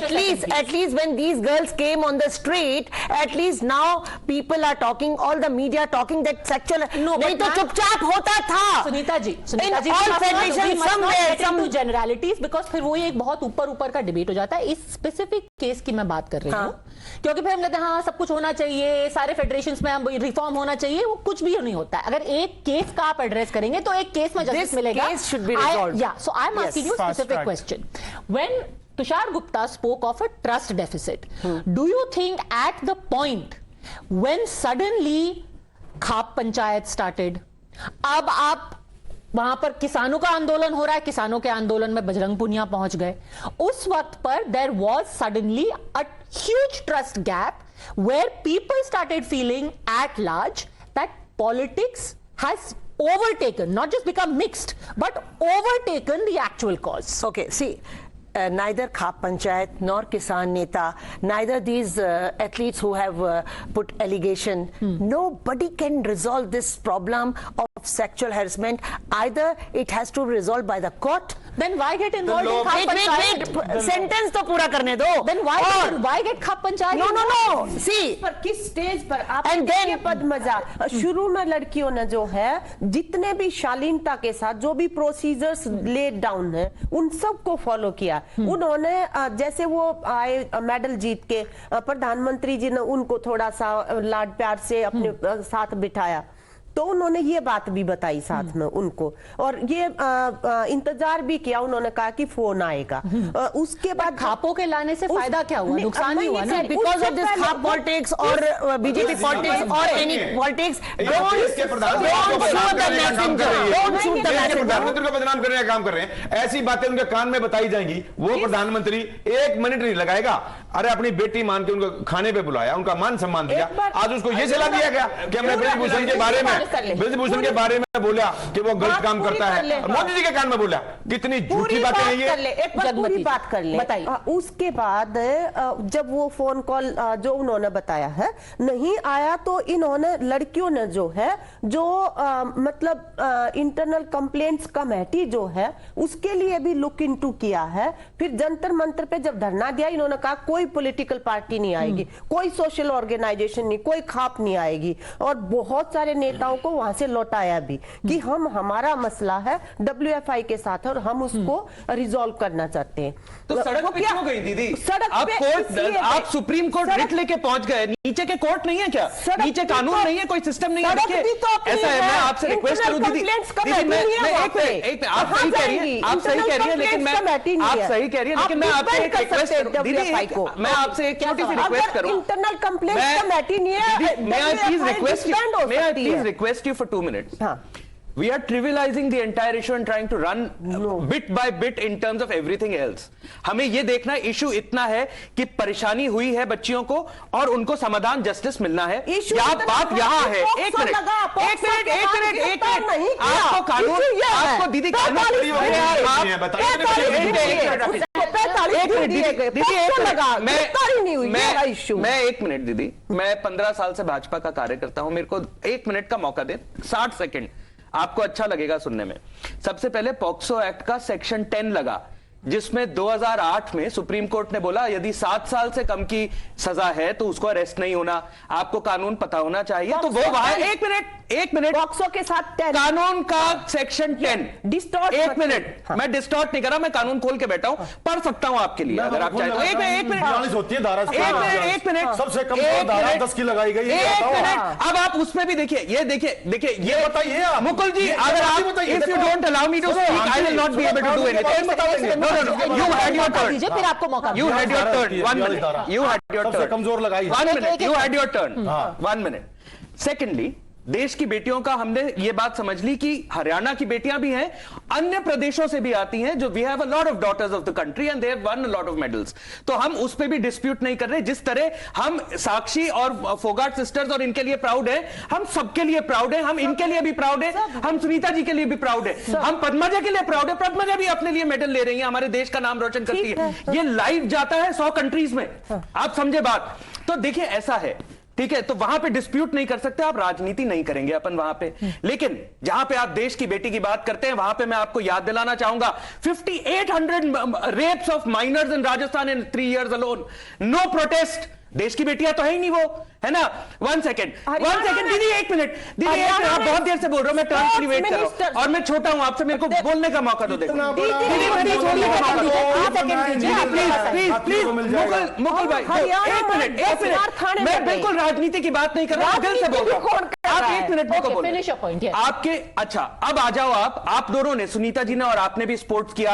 at least when these girls came on the street, at least now people are talking, all the media talking that sexual. No, नहीं but तो ma'am- चुपचाप होता था. Sunita ji In all federations, somewhere, some generalities, because फिर वो एक बहुत ऊपर का डिबेट हो जाता है। इस स्पेसिफिक केस की मैं बात कर रही हूँ, क्योंकि फिर हम कहते हैं हाँ सब कुछ होना चाहिए, सारे फेडरेशंस में हम रिफॉर्म होना चाहिए, वो कुछ भी नहीं होता है। अगर एक केस का आप एड्रेस करेंगे तो एक केस में जस्टिस This मिलेगा। case should be resolved. So I'm Yes. asking you a Fast specific track. question. When Tushar Gupta spoke of a trust deficit, do you think at the point when suddenly khap panchayat started, अब आप वहां पर किसानों का आंदोलन हो रहा है, किसानों के आंदोलन में बजरंग पुनिया पहुंच गए, उस वक्त पर there was suddenly a huge trust gap where people started feeling at large that politics has overtaken, not just become mixed, but overtaken the actual cause. Okay, see, neither Khap Panchayat nor Kisan Neta, neither these athletes who have put allegation, nobody can resolve this problem of sexual harassment. Either it has to be resolved by the court. Then why get involved in Khap Panchayat? Wait, sentence तो पूरा करने दो. Then why get Khap Panchayat? No. See, पर किस stage पर आप And then- देखिए पद्मजा, शुरू में लड़कियों ने जो है जितने भी शालीनता के साथ जो भी प्रोसीजर्स लेड डाउन है उन सबको फॉलो किया। उन्होंने जैसे वो आए मेडल जीत के, प्रधानमंत्री जी ने उनको थोड़ा सा लाड प्यार से अपने साथ बिठाया, तो उन्होंने ये बात भी बताई साथ में उनको, और ये इंतजार भी किया, उन्होंने कहा कि फोन आएगा। उसके बाद खापों के लाने से फायदा क्या हुआ? नुकसान ही हुआ ना। because of this Khap politics or BJP politics or any politics, don't shoot the messenger. Don't shoot the messenger. प्रधानमंत्री को बदनाम करने का काम कर रहे हैं, ऐसी बातें उनके कान में बताई जाएंगी, वो प्रधानमंत्री 1 मिनट नहीं लगाएगा। अरे अपनी बेटी मान के उनको खाने पे बुलाया, उनका मान सम्मान दिया, आज उसको ये सलाह दिया गया कि हमने ब्रिजभूषण के बारे में बोला कि वो गलत काम करता है, मोदी जी के कान में बोला। कितनी झूठी बातें हैं ये। एक बार पूरी बात कर ले। बताइए। उसके बाद जब वो फोन कॉल जो उन्होंने बताया है नहीं आया, तो इन्होंने लड़कियों ने जो है जो मतलब इंटरनल कंप्लेंट्स कमेटी जो है उसके लिए भी लुक इनटू किया है। फिर जंतर मंतर पे जब धरना दिया, इन्होंने कहा कोई पॉलिटिकल पार्टी नहीं आएगी, कोई सोशल ऑर्गेनाइजेशन नहीं, कोई खाप नहीं आएगी, और बहुत सारे नेताओं को वहां से लौटाया भी कि हमारा मसला है WFI के साथ और हम उसको रिजॉल्व करना चाहते हैं। तो सड़क पे क्यों गई दीदी? सड़क आप पे कोर्ट, इसलिए आप सुप्रीम कोर्ट रिट लेके पहुंच गए, नीचे के कोर्ट नहीं है क्या? नीचे कानून नहीं है, कोई सिस्टम नहीं है? देखिए ऐसा है, मैं आपसे रिक्वेस्ट करूं दीदी, मैं एक आप सही कह रही है, आप सही कह रही है, लेकिन मैं आप सही कह रही है, लेकिन मैं आपसे एक रिक्वेस्ट करूं दीदी, मैं आपसे एक छोटी सी रिक्वेस्ट करूं। इंटरनल कंप्लेंट्स कमेटी नहीं है, May I please request you for 2 minutes? We are trivializing the entire issue and trying to run bit by bit in terms of everything else. हमें ये देखना इशू इतना है कि परेशानी हुई है बच्चियों को और उनको समाधान जस्टिस मिलना है। यहाँ बात यहाँ है। एक मिनट आपको कानून, आपको दीदी मैं 1 मिनट दीदी, मैं 15 साल से भाजपा का कार्यकर्ता हूं, मेरे को 1 मिनट का मौका दें, 60 सेकंड, आपको अच्छा लगेगा सुनने में। सबसे पहले पॉक्सो एक्ट का सेक्शन 10 लगा, जिसमें 2008 में सुप्रीम कोर्ट ने बोला यदि 7 साल से कम की सजा है तो उसको अरेस्ट नहीं होना, आपको कानून पता होना चाहिए। तो वो वहां 1 मिनट एक मिनट, बॉक्सों के साथ 10 कानून का सेक्शन 10 डिस्टॉर्ट एक मिनट, मैं डिस्टॉर्ट नहीं कर रहा, मैं कानून खोल के बैठा हूं, पढ़ सकता हूं आपके लिए अगर आप चाहें तो। एक मिनट होती है धारा, एक मिनट, सबसे कम धारा 10 की लगाई गई है। एक मिनट, अब आप उसमें भी देखिए, ये देखिए ये बताइए आप। मुकुल जी, अगर आप, if you don't allow me to speak, I will not be able to do anything. No, you had your turn, फिर आपको मौका you had your turn, 1 minute, you had your सबसे turn, कमजोर लगाई 1 minute, you had your turn, 1 minute. Secondly, देश की बेटियों का हमने ये बात समझ ली कि हरियाणा की बेटियां भी हैं, अन्य प्रदेशों से भी आती हैं, जो we have a lot of daughters of the country and they have won a lot of medals. तो हम उस पे भी डिस्प्यूट नहीं कर रहे। जिस तरह हम साक्षी और फोगाट सिस्टर्स और इनके लिए प्राउड है, हम सबके लिए प्राउड है, हम इनके लिए भी प्राउड है, हम सुनीता जी के लिए भी प्राउड है, हम पद्मजा के लिए प्राउड है। पद्मजा भी अपने लिए मेडल ले रही है, हमारे देश का नाम रोशन करती है। ये लाइव जाता है 100 कंट्रीज में, आप समझे बात। तो देखिए ऐसा है, ठीक है, तो वहां पे डिस्प्यूट नहीं कर सकते आप, राजनीति नहीं करेंगे अपन वहां पे। लेकिन जहां पे आप देश की बेटी की बात करते हैं, वहां पे मैं आपको याद दिलाना चाहूंगा 5800 rapes of minors in Rajasthan in 3 years alone. No protest. देश की बेटियां तो है ही नहीं वो, है ना। 1 सेकेंड दीदी, 1 मिनट दीदी, आप बहुत देर से बोल रहे हो, मैं टर्न के लिए वेट कर रहा हूं और मैं छोटा हूं आपसे, मेरे को बोलने का मौका दो। देखो प्लीज मुकुल भाई, 1 मिनट, मैं बिल्कुल राजनीति की बात नहीं कर रहा हूं, दिल से बोल रहा हूं। आप 1 मिनट मेरे को बोलो आपके। अच्छा, अब आ जाओ आप दोनों ने, सुनीता जी ने और आपने भी स्पोर्ट्स किया।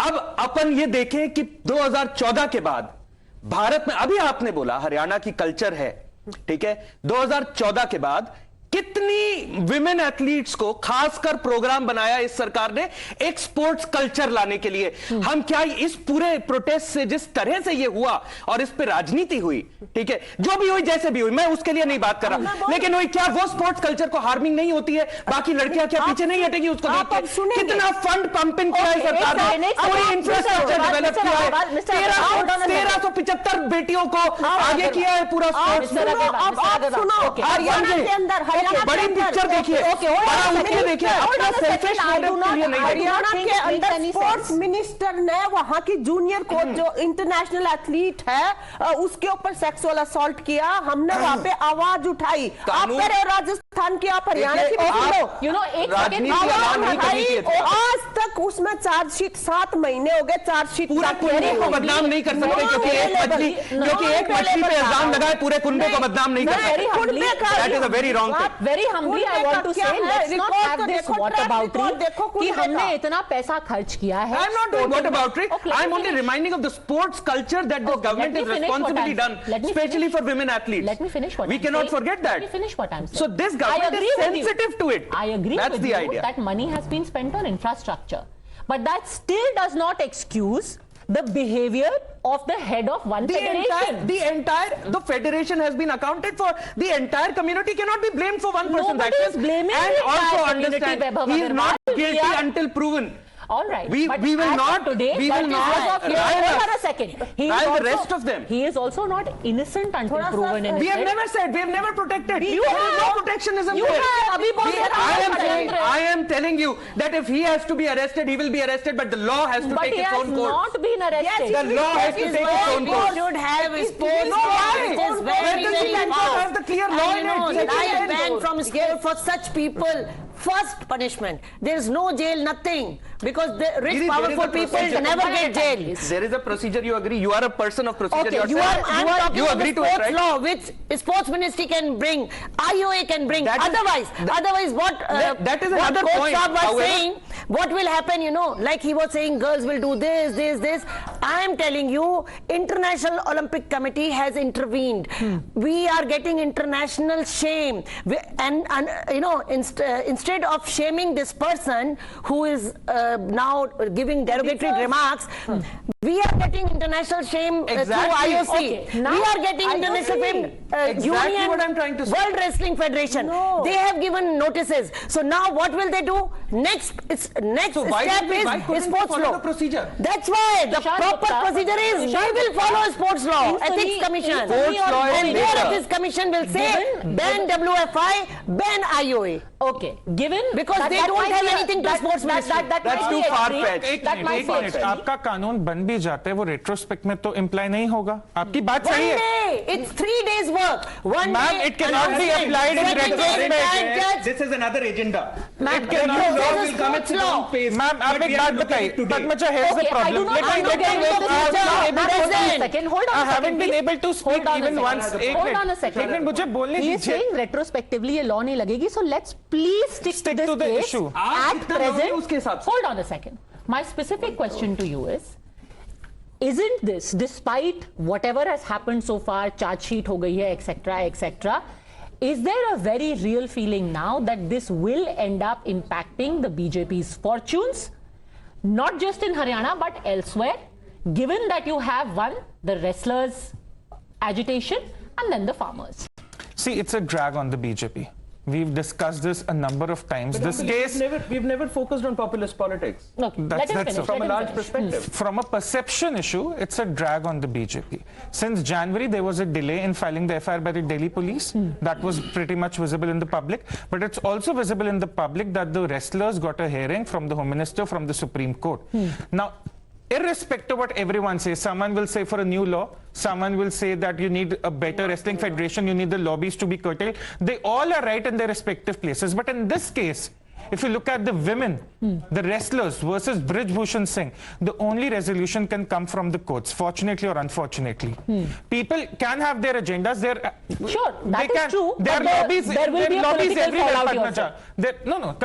अब अपन ये देखें कि 2014 के बाद भारत में, अभी आपने बोला हरियाणा की कल्चर है, ठीक है, 2014 के बाद कितनी विमेन एथलीट्स को खासकर प्रोग्राम बनाया इस सरकार ने एक स्पोर्ट्स कल्चर लाने के लिए। हम क्या इस पूरे प्रोटेस्ट से जिस तरह से ये हुआ और इस पे राजनीति हुई, ठीक है, जो भी हुई जैसे भी हुई, मैं उसके लिए नहीं बात कर रहा, लेकिन वही क्या वो स्पोर्ट्स कल्चर को हार्मिंग नहीं होती है? बाकी लड़कियां क्या पीछे नहीं हटेगी उसको देख के? कितना फंड पंपिंग किया है सरकार ने, पूरी इंफ्रास्ट्रक्चर डेवलप किया है, 1375 बेटियों को आगे किया है पूरा स्पोर्ट्स। बड़ी पिक्चर देखिए, देखिए, अपना सेल्फिश मोटिव के लिए नहीं। हरियाणा के अंदर स्पोर्ट्स मिनिस्टर ने वहां की जूनियर कोच जो इंटरनेशनल एथलीट है उसके ऊपर सेक्सुअल असॉल्ट किया, हमने वहां पे आवाज उठाई। आप कह रहे हो राजस्थान की, आप हरियाणा की, आज तक उसमें चार्जशीट 7 महीने हो गए, चार्जशीट पूरे कुनबे को बदनाम नहीं कर सकते क्योंकि एक मछली पे इल्जाम लगाए, पूरे कुनबे को बदनाम नहीं कर सकते। That is a very wrong. Very humbly, I want to say, let's not have this whataboutery कि हमने इतना पैसा खर्च किया है। I'm not doing whataboutery. I'm only reminding of the sports culture that the government has responsibly done, especially for women athletes. Let me finish what we cannot forget that. Let me finish what I'm saying. So this government is sensitive to it. I agree That's with the you idea. that money has been spent on infrastructure, but that still does not excuse the behavior of the head of one federation. The federation has been accounted for. The entire community cannot be blamed for one person's Nobody is actions. blaming And the also entire community, understand, Vaibhav he is not Agarwal. guilty until proven. All right. We will not. Today, We will not. Hold on a second. He is the also, rest of them. He is also not innocent until proven innocent. We have never said. We have never protected. You There is have. no protectionism You there. have. Abhi boल रहे I am telling you that if he has to be arrested, he will be arrested. But the law has to But take he its has own course. not been arrested. The law has to take its own course. should have sports. No, why? It is Where very, does the very Supreme Court have the clear law in it? Life ban from school for such people. First punishment. There is no jail, nothing. Because the rich, powerful people never get jail. There is a procedure, you agree? You are a person of procedure Okay, yourself. you agree to it, sports right? law, which sports ministry can bring, IOA can bring. That is- Otherwise, what that is what another Coach point. Saab was However- saying, what will happen? You know, like he was saying, girls will do this. I am telling you, International Olympic Committee has intervened. We are getting international shame, and you know, instead of shaming this person who is now giving derogatory remarks, we are getting international shame through IOC. Okay, now we are getting international shame. Exactly Union, what I'm trying to say. World Wrestling Federation. No. They have given notices. So now what will they do? Next, next So why step why is couldn't we sports follow law. the procedure? That's why the Tushar proper Gupta- procedure is Tushar we will Gupta- follow sports law, Instantly- ethics commission. instantly Sports law And is their later. ethics commission will say Given- ban WFI, ban IOA. Okay, given Because they don't might have be a- anything to sports ministry. that That's might too be extreme. far-fetched. That might एक be minute, extreme. आपका कानून बन भी जाता है वो retrospect में तो इम्प्लाई नहीं होगा। आपकी बात One सही है day, it's 3 days work. One Ma'am, day it cannot be announcement. applied in Second day, retrospect. and judge. This is another agenda. Ma'am, The no, new there's law a will come at sports its law. own pace. Ma'am आप But एक we बात have to look at बताइए it today. Padmaja here's the Okay, I do problem not let want me to get into this I have future. not Ma'am, able hold on a Listen. second. Hold on I a second, haven't been please. able to speak Hold on a even second. once एक Hold minute on a second. एक minute मुझे बोलने He is दीजिए saying retrospectively ये law नहीं लगेगी, so let's please stick Stick to this to the case issue. आज at जितना law है, present. उसके हिसाब से। Hold on a second. My specific question to you is, isn't this, despite whatever has happened so far, charge sheet हो गई है, etc., is there a very real feeling now that this will end up impacting the BJP's fortunes, not just in Haryana but elsewhere, given that you have one, the wrestlers' agitation, and then the farmers? see it's a drag on the BJP. We've discussed this a number of times. This case we've never focused on populist politics. Okay, That's- let him that's finish. From a let him large finish. perspective. from a perception issue, it's a drag on the BJP. Since January, there was a delay in filing the FIR by the Delhi police. That was pretty much visible in the public. But it's also visible in the public that the wrestlers got a hearing from the Home Minister, from the Supreme Court. Now, irrespective of what everyone says, someone will say for a new law, someone will say that you need a better wrestling federation, you need the lobbies to be curtailed. They all are right in their respective places. But in this case, if you look at the women, the wrestlers versus Brij Bhushan Singh, the only resolution can come from the courts, fortunately or unfortunately. People can have their agendas. Sure, that they is true, There but are lobbies. there will there be are a lobbies political everywhere, fallout, you are Padmaja. No.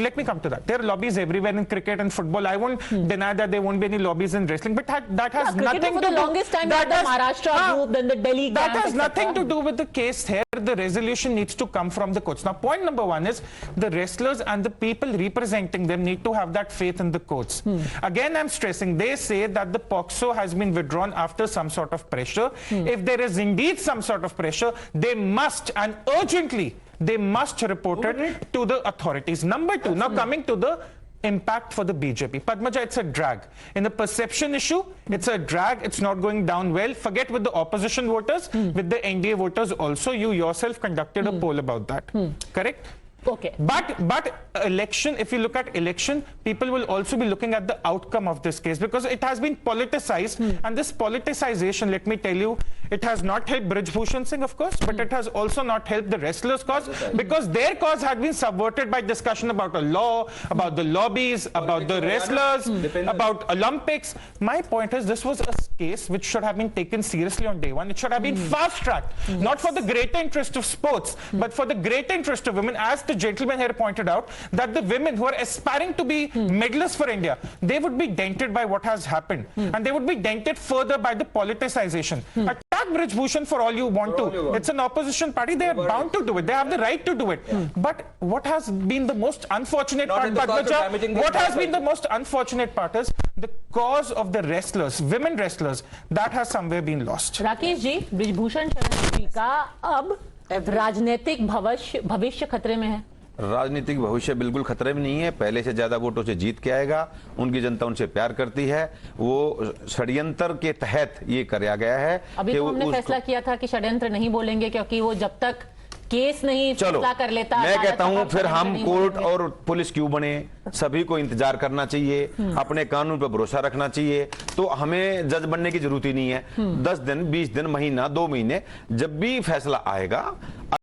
Let me come to that. There are lobbies everywhere in cricket and football. I won't deny that there won't be any lobbies in wrestling, but that has Yeah, cricket nothing for to the do. longest time, that the has- Maharashtra group, then the Delhi That camp, has etc. nothing to do with the case here. The resolution needs to come from the courts. Now, point number one is the wrestlers and the people representing them need to have that faith in the courts. Again, I'm stressing, they say that the POCSO has been withdrawn after some sort of pressure. If there is indeed some sort of pressure, they must, and urgently, they must report it to the authorities. Number two, now coming to the impact for the BJP. Padmaja, it's a drag. In the perception issue, it's a drag. It's not going down well. Forget with the opposition voters, with the NDA voters also. You yourself conducted a poll about that. Correct? Okay. But election, if you look at election, people will also be looking at the outcome of this case because it has been politicized. And this politicization, let me tell you, it has not helped Brij Bhushan Singh, of course, but it has also not helped the wrestlers' cause because their cause had been subverted by discussion about a law, about the lobbies, about the wrestlers, about Olympics. My point is this was a case which should have been taken seriously on day one. It should have been fast-tracked, not for the greater interest of sports, but for the greater interest of women. As the gentleman here pointed out, that the women who are aspiring to be medalists for India, they would be dented by what has happened. And they would be dented further by the politicization. Attack Brij Bhushan for all you want to. It's an opposition party. They are bound to do it. They have the right to do it. But what has been the most unfortunate Not part, in the cause of Padmaja, damaging the what has entire been the most unfortunate part is the cause of the wrestlers, women wrestlers, that has somewhere been lost. Rakesh ji, Brijbhushan शरण जी का अब राजनीतिक भविष्य खतरे में है। राजनीतिक भविष्य बिल्कुल खतरे में नहीं है। पहले से ज्यादा वोटों से जीत के आएगा। उनकी जनता उनसे प्यार करती है। वो षड्यंत्र के तहत ये कराया गया है। अभी तो हमने फैसला किया था कि षड्यंत्र नहीं बोलेंगे क्योंकि वो जब तक केस नहीं फैसला कर लेता। मैं कहता हूं फिर हम कोर्ट और पुलिस क्यों बने? सभी को इंतजार करना चाहिए, अपने कानून पर भरोसा रखना चाहिए। तो हमें जज बनने की जरूरत ही नहीं है। 10 दिन, 20 दिन, महीना, 2 महीने, जब भी फैसला आएगा,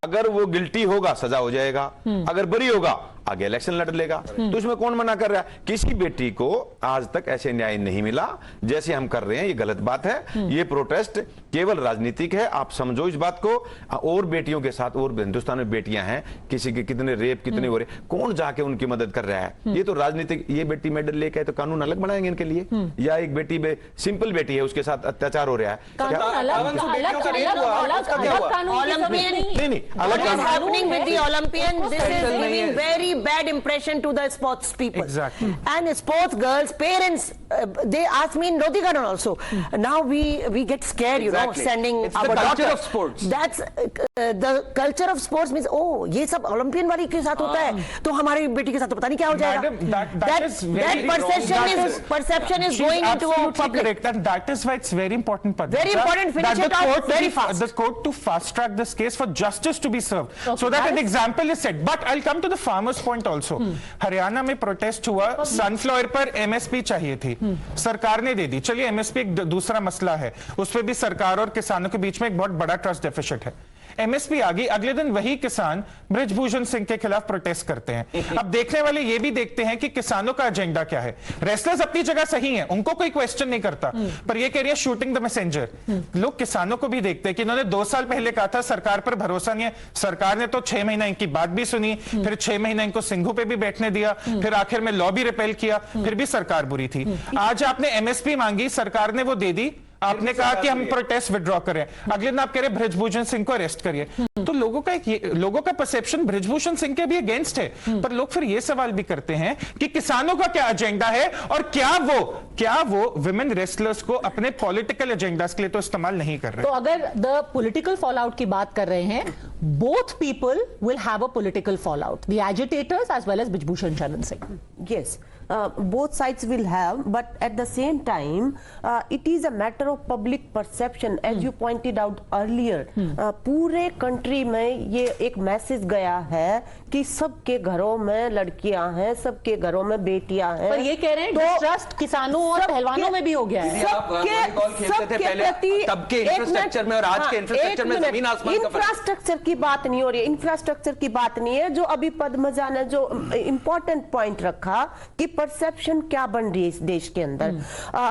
अगर वो गिल्टी होगा सजा हो जाएगा, अगर बरी होगा आगे इलेक्शन लड़ लेगा। तो इसमें कौन मना कर रहा है? किसी बेटी को आज तक ऐसे न्याय नहीं मिला जैसे हम कर रहे हैं। ये गलत बात है। ये प्रोटेस्ट केवल राजनीतिक है। आप समझो इस बात को। और बेटियों के साथ और हिंदुस्तान में बेटियां हैं, किसी के कितने रेप कितने हो रहे, कौन जाके उनकी मदद कर रहा है? ये तो राजनीतिक। ये बेटी मेडल लेके तो कानून अलग बनाएंगे इनके लिए, या एक बेटी सिंपल बेटी है उसके साथ अत्याचार हो रहा है कानून अलग Olympian, कानून नहीं अलग what is happening with the Olympian? This is giving very bad impression to the sports people. Exactly. And sports girls, parents, they ask me in Dhoti Garden also. Now we get scared, you know, Exactly. sending It's the our culture daughter. of sports. That's the culture of sports means, oh, ये सब Olympian वाली के साथ होता है, तो हमारी बेटी के साथ तो पता नहीं क्या हो जाएगा. Madam, that is very that perception is She's going into absolutely public. correct, and that is why it's very important, Padma, Very important, finish that it out very fast. The court to fast track this case for justice to be served, Okay, so that that an is- example is set. But I'll come to the farmers' point also. Haryana में protest हुआ, sunflower पर MSP चाहिए थी, सरकार ने दे दी. चलिए MSP एक दूसरा मसला है, उस पर भी सरकार और किसानों के बीच में एक बहुत बड़ा ट्रस्ट डेफिसिट है. MSP आ गई, अगले दिन वही किसान बृजभूषण सिंह के खिलाफ प्रोटेस्ट करते हैं. अब देखने वाले ये भी देखते हैं कि किसानों का एजेंडा क्या है. रेसलर्स अपनी जगह सही हैं, उनको कोई क्वेश्चन नहीं करता, पर ये कह रही है शूटिंग द मैसेंजर. लोग किसानों को भी देखते हैं कि इन्होंने 2 साल पहले कहा था सरकार पर भरोसा नहीं है. सरकार ने तो 6 महीना इनकी बात भी सुनी, फिर 6 महीना इनको सिंघू पे भी बैठने दिया, फिर आखिर में लॉ भी रिपेल किया, फिर भी सरकार बुरी थी. आज आपने MSP मांगी, सरकार ने वो दे दी. आपने कहा कि हम प्रोटेस्ट विड्रॉ करें, अगले दिन आप कह रहे बृजभूषण सिंह को अरेस्ट करिए. तो लोगों का परसेप्शन बृजभूषण सिंह के भी अगेंस्ट है, पर लोग फिर ये सवाल भी करते हैं कि किसानों का क्या एजेंडा है और क्या वो विमेन रेसलर्स को अपने पॉलिटिकल एजेंडास के लिए तो इस्तेमाल नहीं कर रहे. तो अगर द पॉलिटिकल फॉलआउट की बात कर रहे हैं, both people will have a political fallout, the agitators as well as Brijbhushan Sharan Singh. Yes, both sides will have, but at the same time, it is a matter of public perception, as you pointed out earlier. पूरे country में ये एक message गया है कि सबके घरों में लड़कियां हैं, सबके घरों में बेटियां हैं. पर ये कह रहे हैं डिस्ट्रस्ट किसानों और पहलवानों में भी हो गया है. आप वॉलीबॉल खेलते थे पहले, तब के इंफ्रास्ट्रक्चर में और आज के इंफ्रास्ट्रक्चर में जमीन आसमान का फर्क. इंफ्रास्ट्रक्चर की बात नहीं हो रही है, इंफ्रास्ट्रक्चर की बात नहीं है. जो अभी पद्मजा ने जो इंपॉर्टेंट पॉइंट रखा कि परसेप्शन क्या बन रही है इस देश के अंदर.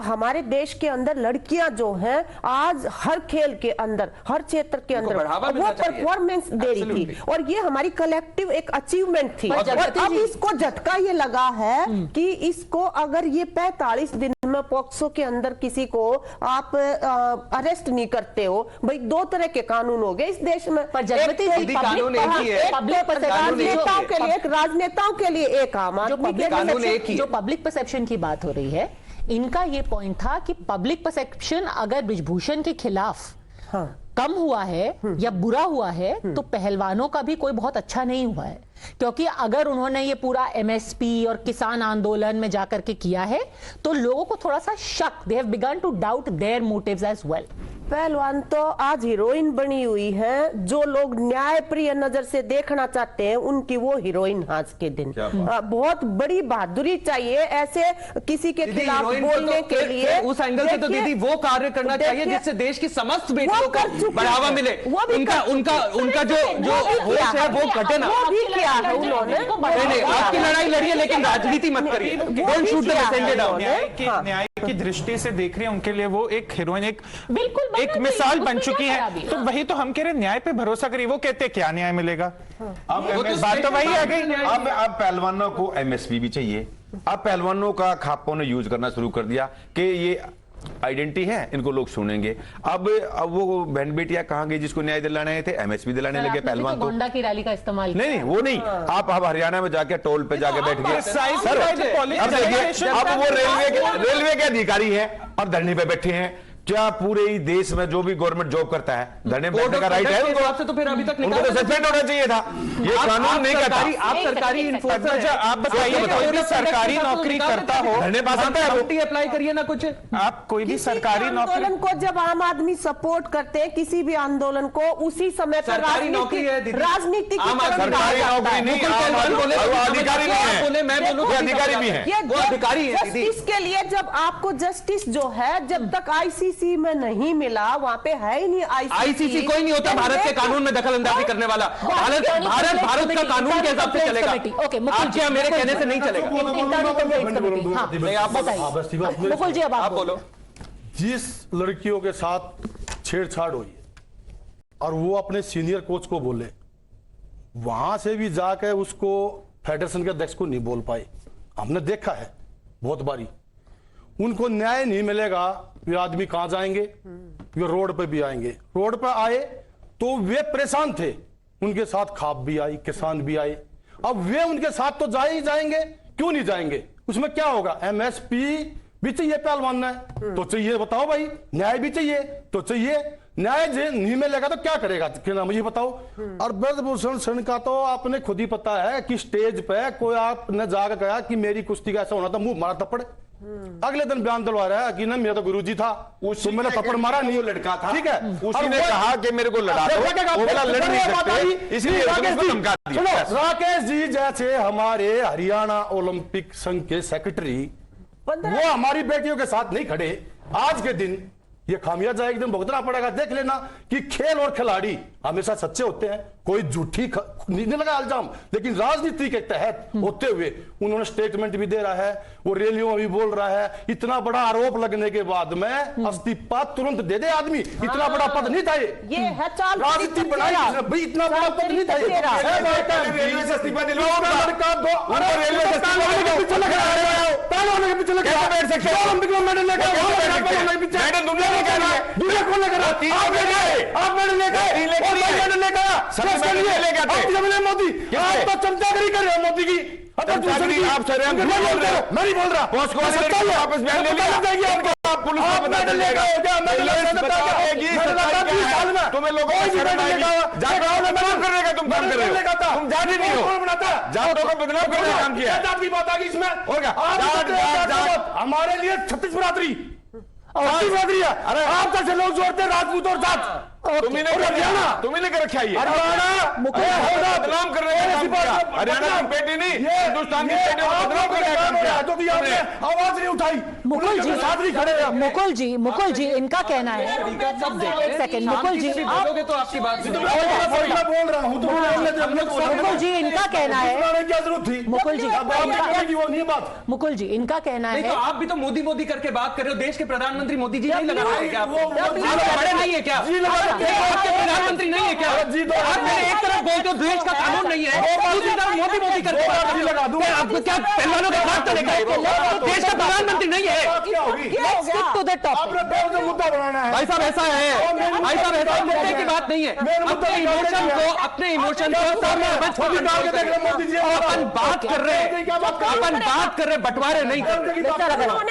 हमारे देश के अंदर लड़कियां जो हैं आज हर खेल के अंदर, हर क्षेत्र के अंदर वो परफॉर्मेंस दे रही थी, और ये हमारी कलेक्टिव एक अचीवमेंट थी. और अब इसको झटका ये लगा है कि इसको अगर ये 45 दिन में पॉक्सो के अंदर किसी को आप अरेस्ट नहीं करते हो, भाई 2 तरह के कानून हो गए इस देश में. पर जगती जी, कानून एक ही है. राजनेताओं के लिए, राजनेताओं के लिए एक आम आदमी. जो पब्लिक परसेप्शन की बात हो रही है, इनका ये पॉइंट था कि पब्लिक परसेप्शन अगर बृजभूषण के खिलाफ कम हुआ है या बुरा हुआ है, तो पहलवानों का भी कोई बहुत अच्छा नहीं हुआ है. क्योंकि अगर उन्होंने ये पूरा MSP और किसान आंदोलन में जाकर के किया है, तो लोगों को थोड़ा सा शक, they have begun to doubt their motives as well. पहलवान तो आज हीरोइन बनी हुई है. जो लोग न्यायप्रिय नजर से देखना चाहते हैं उनकी वो हीरोइन आज के दिन. बहुत बड़ी बहादुरी चाहिए ऐसे किसी के खिलाफ बोलने के लिए. उस एंगल से तो दीदी वो कार्य करना चाहिए जिससे देश की समस्त बेटियों को बढ़ावा मिले. उनका जो होश है वो घटे ना. वो भी किया है उन्होंने. नहीं, आपकी लड़ाई लड़िए लेकिन राजनीति मत करिए. Don't shoot the messenger down. न्याय की दृष्टि से देख रहे हैं उनके लिए वो एक हीरोइन, बिल्कुल एक मिसाल बन चुकी है. तो वही तो हम कह रहे हैं न्याय पे भरोसा करिए. वो कहते हैं क्या न्याय मिलेगा. बात तो वही आ गई. अब पहलवानों को MSP भी चाहिए. अब पहलवानों का खापों ने यूज करना शुरू कर दिया कि ये आइडेंटिटी है, इनको लोग सुनेंगे. अब वो बहन बेटियां कहां गई जिसको न्याय दिलाने आए थे? MSP दिलाने लगे पहलवान. तो गोंडा की रैली का इस्तेमाल नहीं, वो नहीं. आप हरियाणा में जाके टोल पे जाके बैठ गए. Precisely by the देखिए, अब वो रेलवे के अधिकारी हैं और धरने पे बैठे हैं. क्या पूरे ही देश में जो भी गवर्नमेंट जॉब करता है धरने बैठने का राइट है उनको? तो फिर अभी तक उनको तो सस्पेंड होना चाहिए था. ये कानून नहीं करता. आप सरकारी इन्फोर्सर, आप बताइए, कोई भी सरकारी नौकरी करता हो, धरने पास आता है वो. अप्लाई करिए ना कुछ. आप कोई भी सरकारी नौकरी आंदोलन को जब आम आदमी सपोर्ट करते हैं किसी भी आंदोलन को, उसी समय पर सरकारी नौकरी है दीदी. राजनीति की तरफ सरकारी नौकरी नहीं, अधिकारी भी है. बोले मैं बोलूं अधिकारी भी है. वो अधिकारी है दीदी. जस्टिस के लिए जब आपको जस्टिस जो है जब तक ICC में नहीं मिला, वहां पे है ही नहीं ICC. कोई नहीं होता भारत के कानून में दखल अंदाजी करने वाला. भारत का कानून के हिसाब से चलेगा. आपके यहाँ मेरे कहने से नहीं चलेगा. मुकुल जी, अब आप बोलो. जिस लड़कियों के साथ छेड़छाड़ हुई और वो अपने सीनियर कोच को बोले, वहां से भी जाकर उसको फेडरेशन के अध्यक्ष को नहीं बोल पाए. हमने देखा है बहुत बारी. उनको न्याय नहीं मिलेगा, वे आदमी कहां जाएंगे? वे रोड पे भी आएंगे. रोड पे आए तो वे परेशान थे, उनके साथ खाप भी आई, किसान भी आए. अब वे उनके साथ तो जाए ही जाएंगे, क्यों नहीं जाएंगे? उसमें क्या होगा? एमएसपी भी चाहिए पहलवान है तो चाहिए, बताओ भाई। न्याय भी चाहिए तो चाहिए, न्याय नहीं मिलेगा तो क्या करेगा? क्या नाम ये बताओ। और ब्रजभूषण सिंह का तो आपने खुद ही पता है कि स्टेज पे कोई आपने जाकर कहा कि मेरी कुश्ती का ऐसा होना था, मुंह मारा थप्पड़, अगले दिन बयान दिलवा रहा है कि ना मेरा तो गुरुजी था, तो मैंने थप्पड़ मारा नहीं, लड़का था, ठीक है। उसी ने कहा कि मेरे को लड़ा दो, वो बोला लड़ नहीं सकते, इसलिए उसको धमका दिया। चलो, राकेश जी जैसे हमारे हरियाणा ओलंपिक संघ के सेक्रेटरी, वो हमारी बेटियों के साथ नहीं खड़े, आज के दिन ये खामियाजा एक दिन भुगतना पड़ेगा। देख लेना कि खेल और खिलाड़ी हमेशा सच्चे होते हैं, कोई झूठी नहीं लगा इल्जाम, लेकिन राजनीति के तहत होते हुए उन्होंने स्टेटमेंट भी दे रहा है, वो रैलियों में भी बोल रहा है। इतना बड़ा आरोप लगने के बाद में इस्तीफा तुरंत दे दे आदमी, इतना बड़ा पद नहीं था ये है चाल राजनीति बनाई भाई, इतना बड़ा पद नहीं था ये। रेलवे से इस्तीफा दिलवाओ, लड़का दो रेलवे से पीछे लग रहा है, पहलवान के पीछे लग रहा है, बैठ सकते हैं? ओलंपिक में मेडल लेकर मेडल दुनिया में क्या है? दूसरे कौन लेकर आप मेडल लेकर मोदी, आप तो चमचागिरी कर रहे हो मोदी की। चमचागिरी आप सर मैं नहीं बोल रहा, पोस्ट को वापस बैन ले लिया आपको, आप पुलिस को बता देगा, तुम्हें लोगों को शर्म आएगी, बदनाम करने का तुम काम कर रहे हो, तुम जाट ही नहीं हो, जाटों को बदनाम करने का काम किया। जाट की बात आ गई इसमें, हमारे लिए 36 बरादरी, अरे आप कैसे लोग जोड़ते हैं राजपूत और जाट? तुम्ही ने कर रखा है, बदनाम कर रहे हैं, हरियाणा की बेटी नहीं, हिंदुस्तान की बेटियों को बदनाम करने का काम किया, आवाज नहीं उठाई। मुकुल जी, साथ नहीं खड़े हैं। मुकुल जी इनका कहना है, एक सेकंड, मुकुल जी बोलोगे तो आपकी बात बोल रहा हूँ तो मुकुल जी इनका कहना है, क्या जरूरत थी? मुकुल जी वो नहीं बात। मुकुल जी इनका कहना नहीं, है, तो आप भी तो मोदी मोदी करके बात कर रहे हो, देश के प्रधानमंत्री मोदी जी नहीं लगा रहे हैं क्या? आप बड़े नहीं है क्या? आपके प्रधानमंत्री नहीं है क्या? आप मेरे एक तरफ बोलते हो देश का कानून नहीं है, दूसरी तरफ मोदी मोदी करके आपको क्या पहलवानों का भाग तो लेकर देश का प्रधानमंत्री नहीं है? Stick to the topic. आपने मुद्दा बनाना है भाई साहब ऐसा है, भाई साहब ऐसा मुद्दे की बात नहीं है, अपने इमोशन को सामने मत अपन बात कर रहे बंटवारे नहीं कर रहे।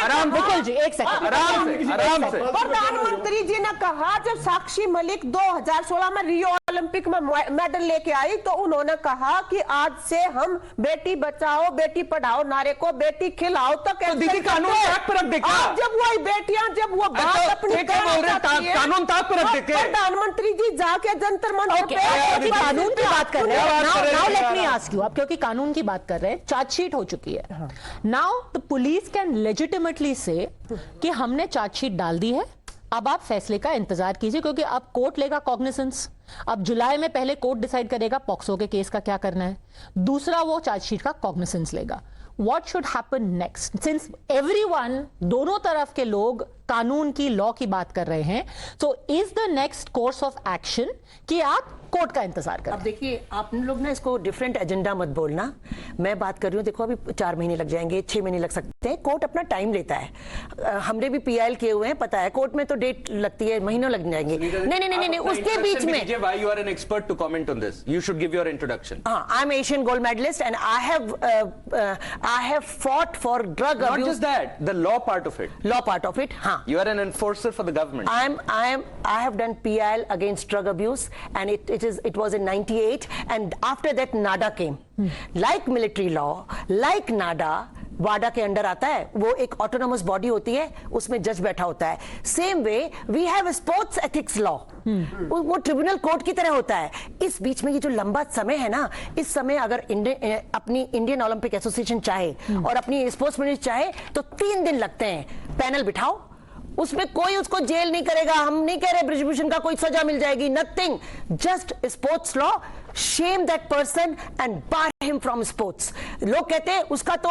आराम, मुकुल जी एक सेकंड, आराम से प्रधानमंत्री जी ने कहा जब साक्षी मलिक 2016 में रियो ओलंपिक में मेडल लेके आई तो उन्होंने कहा कि आज से हम बेटी बचाओ बेटी पढ़ाओ नारे को बेटी खिलाओ तक देखिए कानून ताक पर रख देगा। जब वो बेटियां जब वो बात अपनी कानून ताक पर रख देंगे। प्रधानमंत्री जी जाके जंतर मंतर पे कानून की बात कर रहे हैं। Now let me ask you, आप क्योंकि कानून की बात कर रहे हैं, चार्जशीट हो चुकी है। Now the police can legitimately से कि हमने चार्जशीट डाल दी है, अब आप फैसले का इंतजार कीजिए, क्योंकि अब कोर्ट लेगा कॉग्निसेंस। अब जुलाई में पहले कोर्ट डिसाइड करेगा पॉक्सो के केस का क्या करना है, दूसरा वो चार्जशीट का कॉग्निसेंस लेगा। What should happen next? Since everyone, दोनों तरफ के लोग कानून की, लॉ की बात कर रहे हैं, so is the next course of action कि आप कोर्ट का इंतजार करें? अब देखिए, आप लोग ना इसको डिफरेंट एजेंडा मत बोलना। मैं बात कर रही हूँ, देखो अभी 4 महीने लग जाएंगे, 6 महीने लग सकते हैं, कोर्ट अपना टाइम लेता है। हमने भी PIL किए हुए हैं, पता है, कोर्ट में तो डेट लगती है, महीनों लग जाएंगे। नहीं, उसके बीच में why you are an expert to comment on this? You should give your introduction. I'm Asian gold medalist and I have fought for drug abuse. Not just that, the law part of it. Law part of it, हाँ. You are an enforcer for the government. I have done PIL against drug abuse, and it was in 98, and after that NADA came. Like military law, like NADA, वाडा के under आता है, वो एक autonomous body होती है, उसमें जज बैठा होता है। Same way we have sports ethics law, वो ट्रिब्यूनल कोर्ट की तरह होता है। इस बीच में ये जो लंबा समय है ना, इस समय अगर अपनी इंडियन ओलंपिक एसोसिएशन चाहे और अपनी स्पोर्ट्स मिनिस्टर चाहे तो 3 दिन लगते हैं। पैनल बिठाओ, उसमें कोई उसको जेल नहीं करेगा, हम नहीं कह रहे ब्रिजभूषण का कोई सजा मिल जाएगी, nothing, just sports law, Shem that person and bar him from sports. लोग कहते हैं उसका तो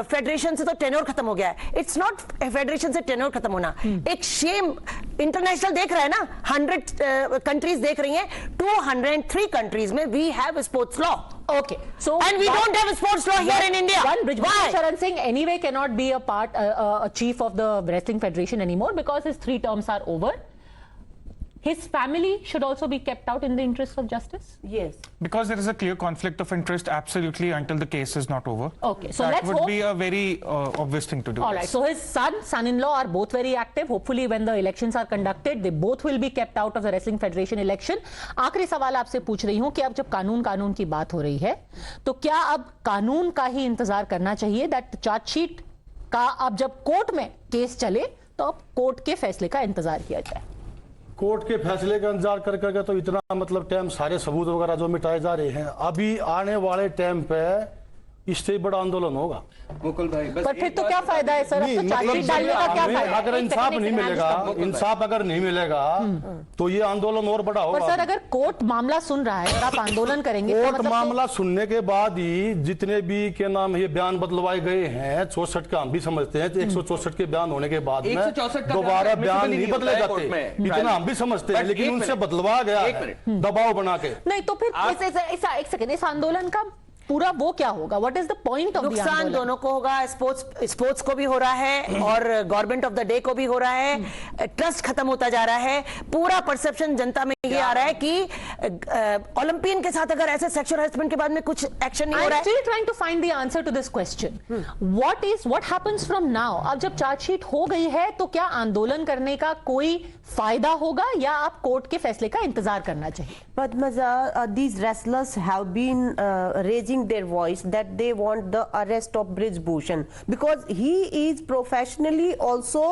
फेडरेशन से तो टेन्योर खत्म हो गया है। इट्स नॉट फेडरेशन से टेन्योर खत्म होना, एक शेम। इंटरनेशनल देख रहा है ना, 100 कंट्रीज देख रही हैं, 203 कंट्रीज में we have sports law. Okay, so and we don't have a sports law here in India. Brijbhushan Sharan Singh anyway cannot be a chief of the wrestling federation anymore because his 3 terms are over. his family should also be kept out in the interest of justice? Yes. Because there is a clear conflict of interest, absolutely, until the case is not over. Okay, so that let's would hope- be a very obvious thing to do. All right, so his son-in-law are both very active. Hopefully when the elections are conducted, they both will be kept out of the Wrestling Federation election. आखिरी सवाल आपसे पूछ रही हूं कि अब जब कानून की बात हो रही है, तो क्या अब कानून का ही इंतजार करना चाहिए? दैट चार्जशीट का अब जब कोर्ट में केस चले, तो अब कोर्ट के फैसले का इंतजार किया जाए। कोर्ट के फैसले का इंतजार कर करके तो इतना मतलब टाइम सारे सबूत वगैरह जो मिटाए जा रहे हैं, अभी आने वाले टाइम पे इससे बड़ा आंदोलन होगा। मुकुल भाई, बस पर फिर एक तो बात क्या है। फायदा है सर? अब तो चार्जशीट डालने का क्या हमें फायदा? अगर इंसाफ नहीं मिलेगा, इंसाफ अगर नहीं मिलेगा तो ये आंदोलन और बड़ा पर होगा। सर अगर कोर्ट मामला सुन रहा है और आप आंदोलन करेंगे, तो कोर्ट मतलब मामला सुनने के बाद ही जितने भी के नाम ये बयान बदलवाए गए हैं, 64 का हम भी समझते हैं, तो 164 के बयान होने के बाद में 164 का दोबारा बयान बयान admissible नहीं बदले होता है कोर्ट जाते, में। इतना हम भी समझते हैं, But लेकिन एक उनसे मिनट। बदलवा गया एक है दबाव बना के। नहीं तो फिर एक सेकंड, इस आंदोलन का पूरा वो क्या होगा? What is the point of the नुकसान आंदोलन? दोनों को होगा, स्पोर्ट्स को भी हो रहा है और गवर्नमेंट ऑफ द डे को भी हो रहा है। ट्रस्ट खत्म होता जा रहा है। पूरा परसेप्शन जनता में ये आ रहा है कि ओलंपियन के साथ अगर ऐसे सेक्सुअल हरासमेंट के बाद में कुछ एक्शन नहीं हो I'm रहा है। still trying to find the answer to this question. What happens from now? अब जब चार्जशीट हो गई है, तो क्या आंदोलन करने का कोई फायदा होगा या आप कोर्ट के फैसले का इंतजार करना चाहिए? Padmaja, these wrestlers have been raising their voice that they want the arrest of Brij Bhushan because he is professionally also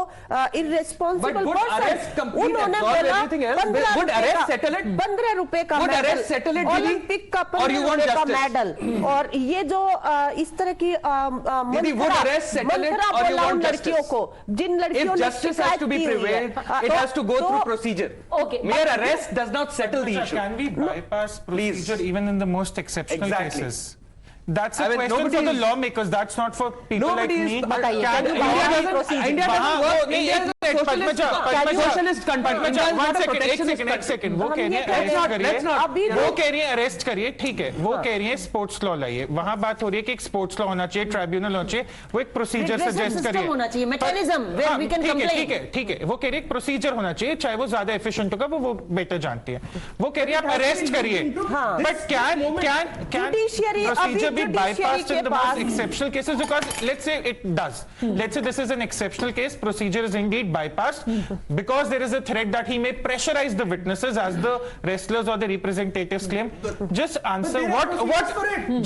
irresponsible But would person. arrest complete उन्होंने absorb बोला everything else? 15 Would रुपए arrest का- settle it? 15 रुपए का Would medal, arrest settle it, Didi? Olympic का Or you 15 want रुपए का justice? Medal, और ये जो इस तरह की Didi, would arrest settle it Mantra or you बोला want उन लड़कियों justice? को, जिन लड़कियों If ने justice has शिकायत to be की हुई है, prevailed, it has to go through procedure. Okay, Mere but- arrest does not settle the Sir, issue. can we bypass Please. procedure even in the most exceptional Exactly. cases? That's a I mean, question nobody for the is- lawmakers. That's not for people like Nobody is. me. बताइए, Can can you India bypass doesn't- procedure? India doesn't वहाँ- work. नहीं, India is a एक socialist Padmaja, country. Socialist country. Padmaja, India is one not a second, एक protectionist second, एक country. Second, वो हम कह रही ये है कह रहे अरेस्ट हैं, करिए, let's not, अभी वो कह रही है अरेस्ट करिए, ठीक है, वो कह रही है स्पोर्ट्स लॉ लाइए, वहाँ बात हो रही है कि एक स्पोर्ट्स लॉ होना चाहिए, ट्राइब्यूनल होना चाहिए, वो एक प्रोसीजर Redressal सजेस्ट system करिए, होना चाहिए, mechanism where हाँ, we can ठीक है, complain. ठीक है, ठीक है, वो कह रही है प्रोसीजर होना चाहिए, चाहे वो ज्यादा एफिशिएंट होगा, वो बेटर जानती है, वो कह रही है आप अरेस्ट करिए, बट कैन Judiciary, प्रोसीजर अभी बी judiciary bypassed के in the most pass- exceptional cases? Because let's say it does. Let's say this is an exceptional case, procedure is indeed bypassed because there is a threat that he may pressurize the witnesses as the wrestlers or the representatives claim. Just answer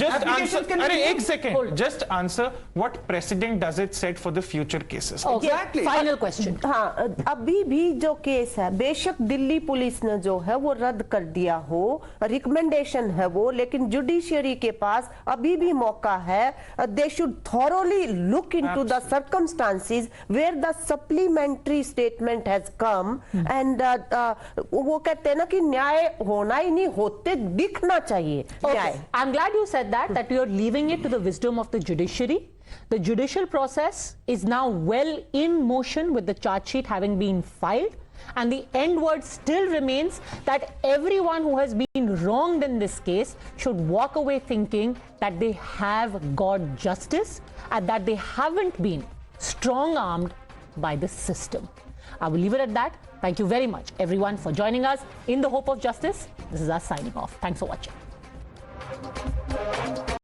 just answer, अरे एक second, just answer what precedent does it set for the future cases? Okay, Exactly. final question. हाँ, अभी भी जो case है, बेशक Delhi police ने जो है वो रद्द कर दिया हो, रिकमेंडेशन है वो, लेकिन जुडिशियरी के पास अभी भी मौका है. They should thoroughly look into the circumstances where the supplementary statement has come and वो कहते हैं ना कि न्याय होना ही नहीं, होते दिखना चाहिए न्याय. Okay. I'm glad you said that you're leaving it to the wisdom of the judiciary. The judicial process is now well in motion with the charge sheet having been filed. And the end word still remains that everyone who has been wronged in this case should walk away thinking that they have got justice and that they haven't been strong-armed by the system. I will leave it at that. Thank you very much, everyone, for joining us in the hope of justice. This is us signing off. Thanks for watching.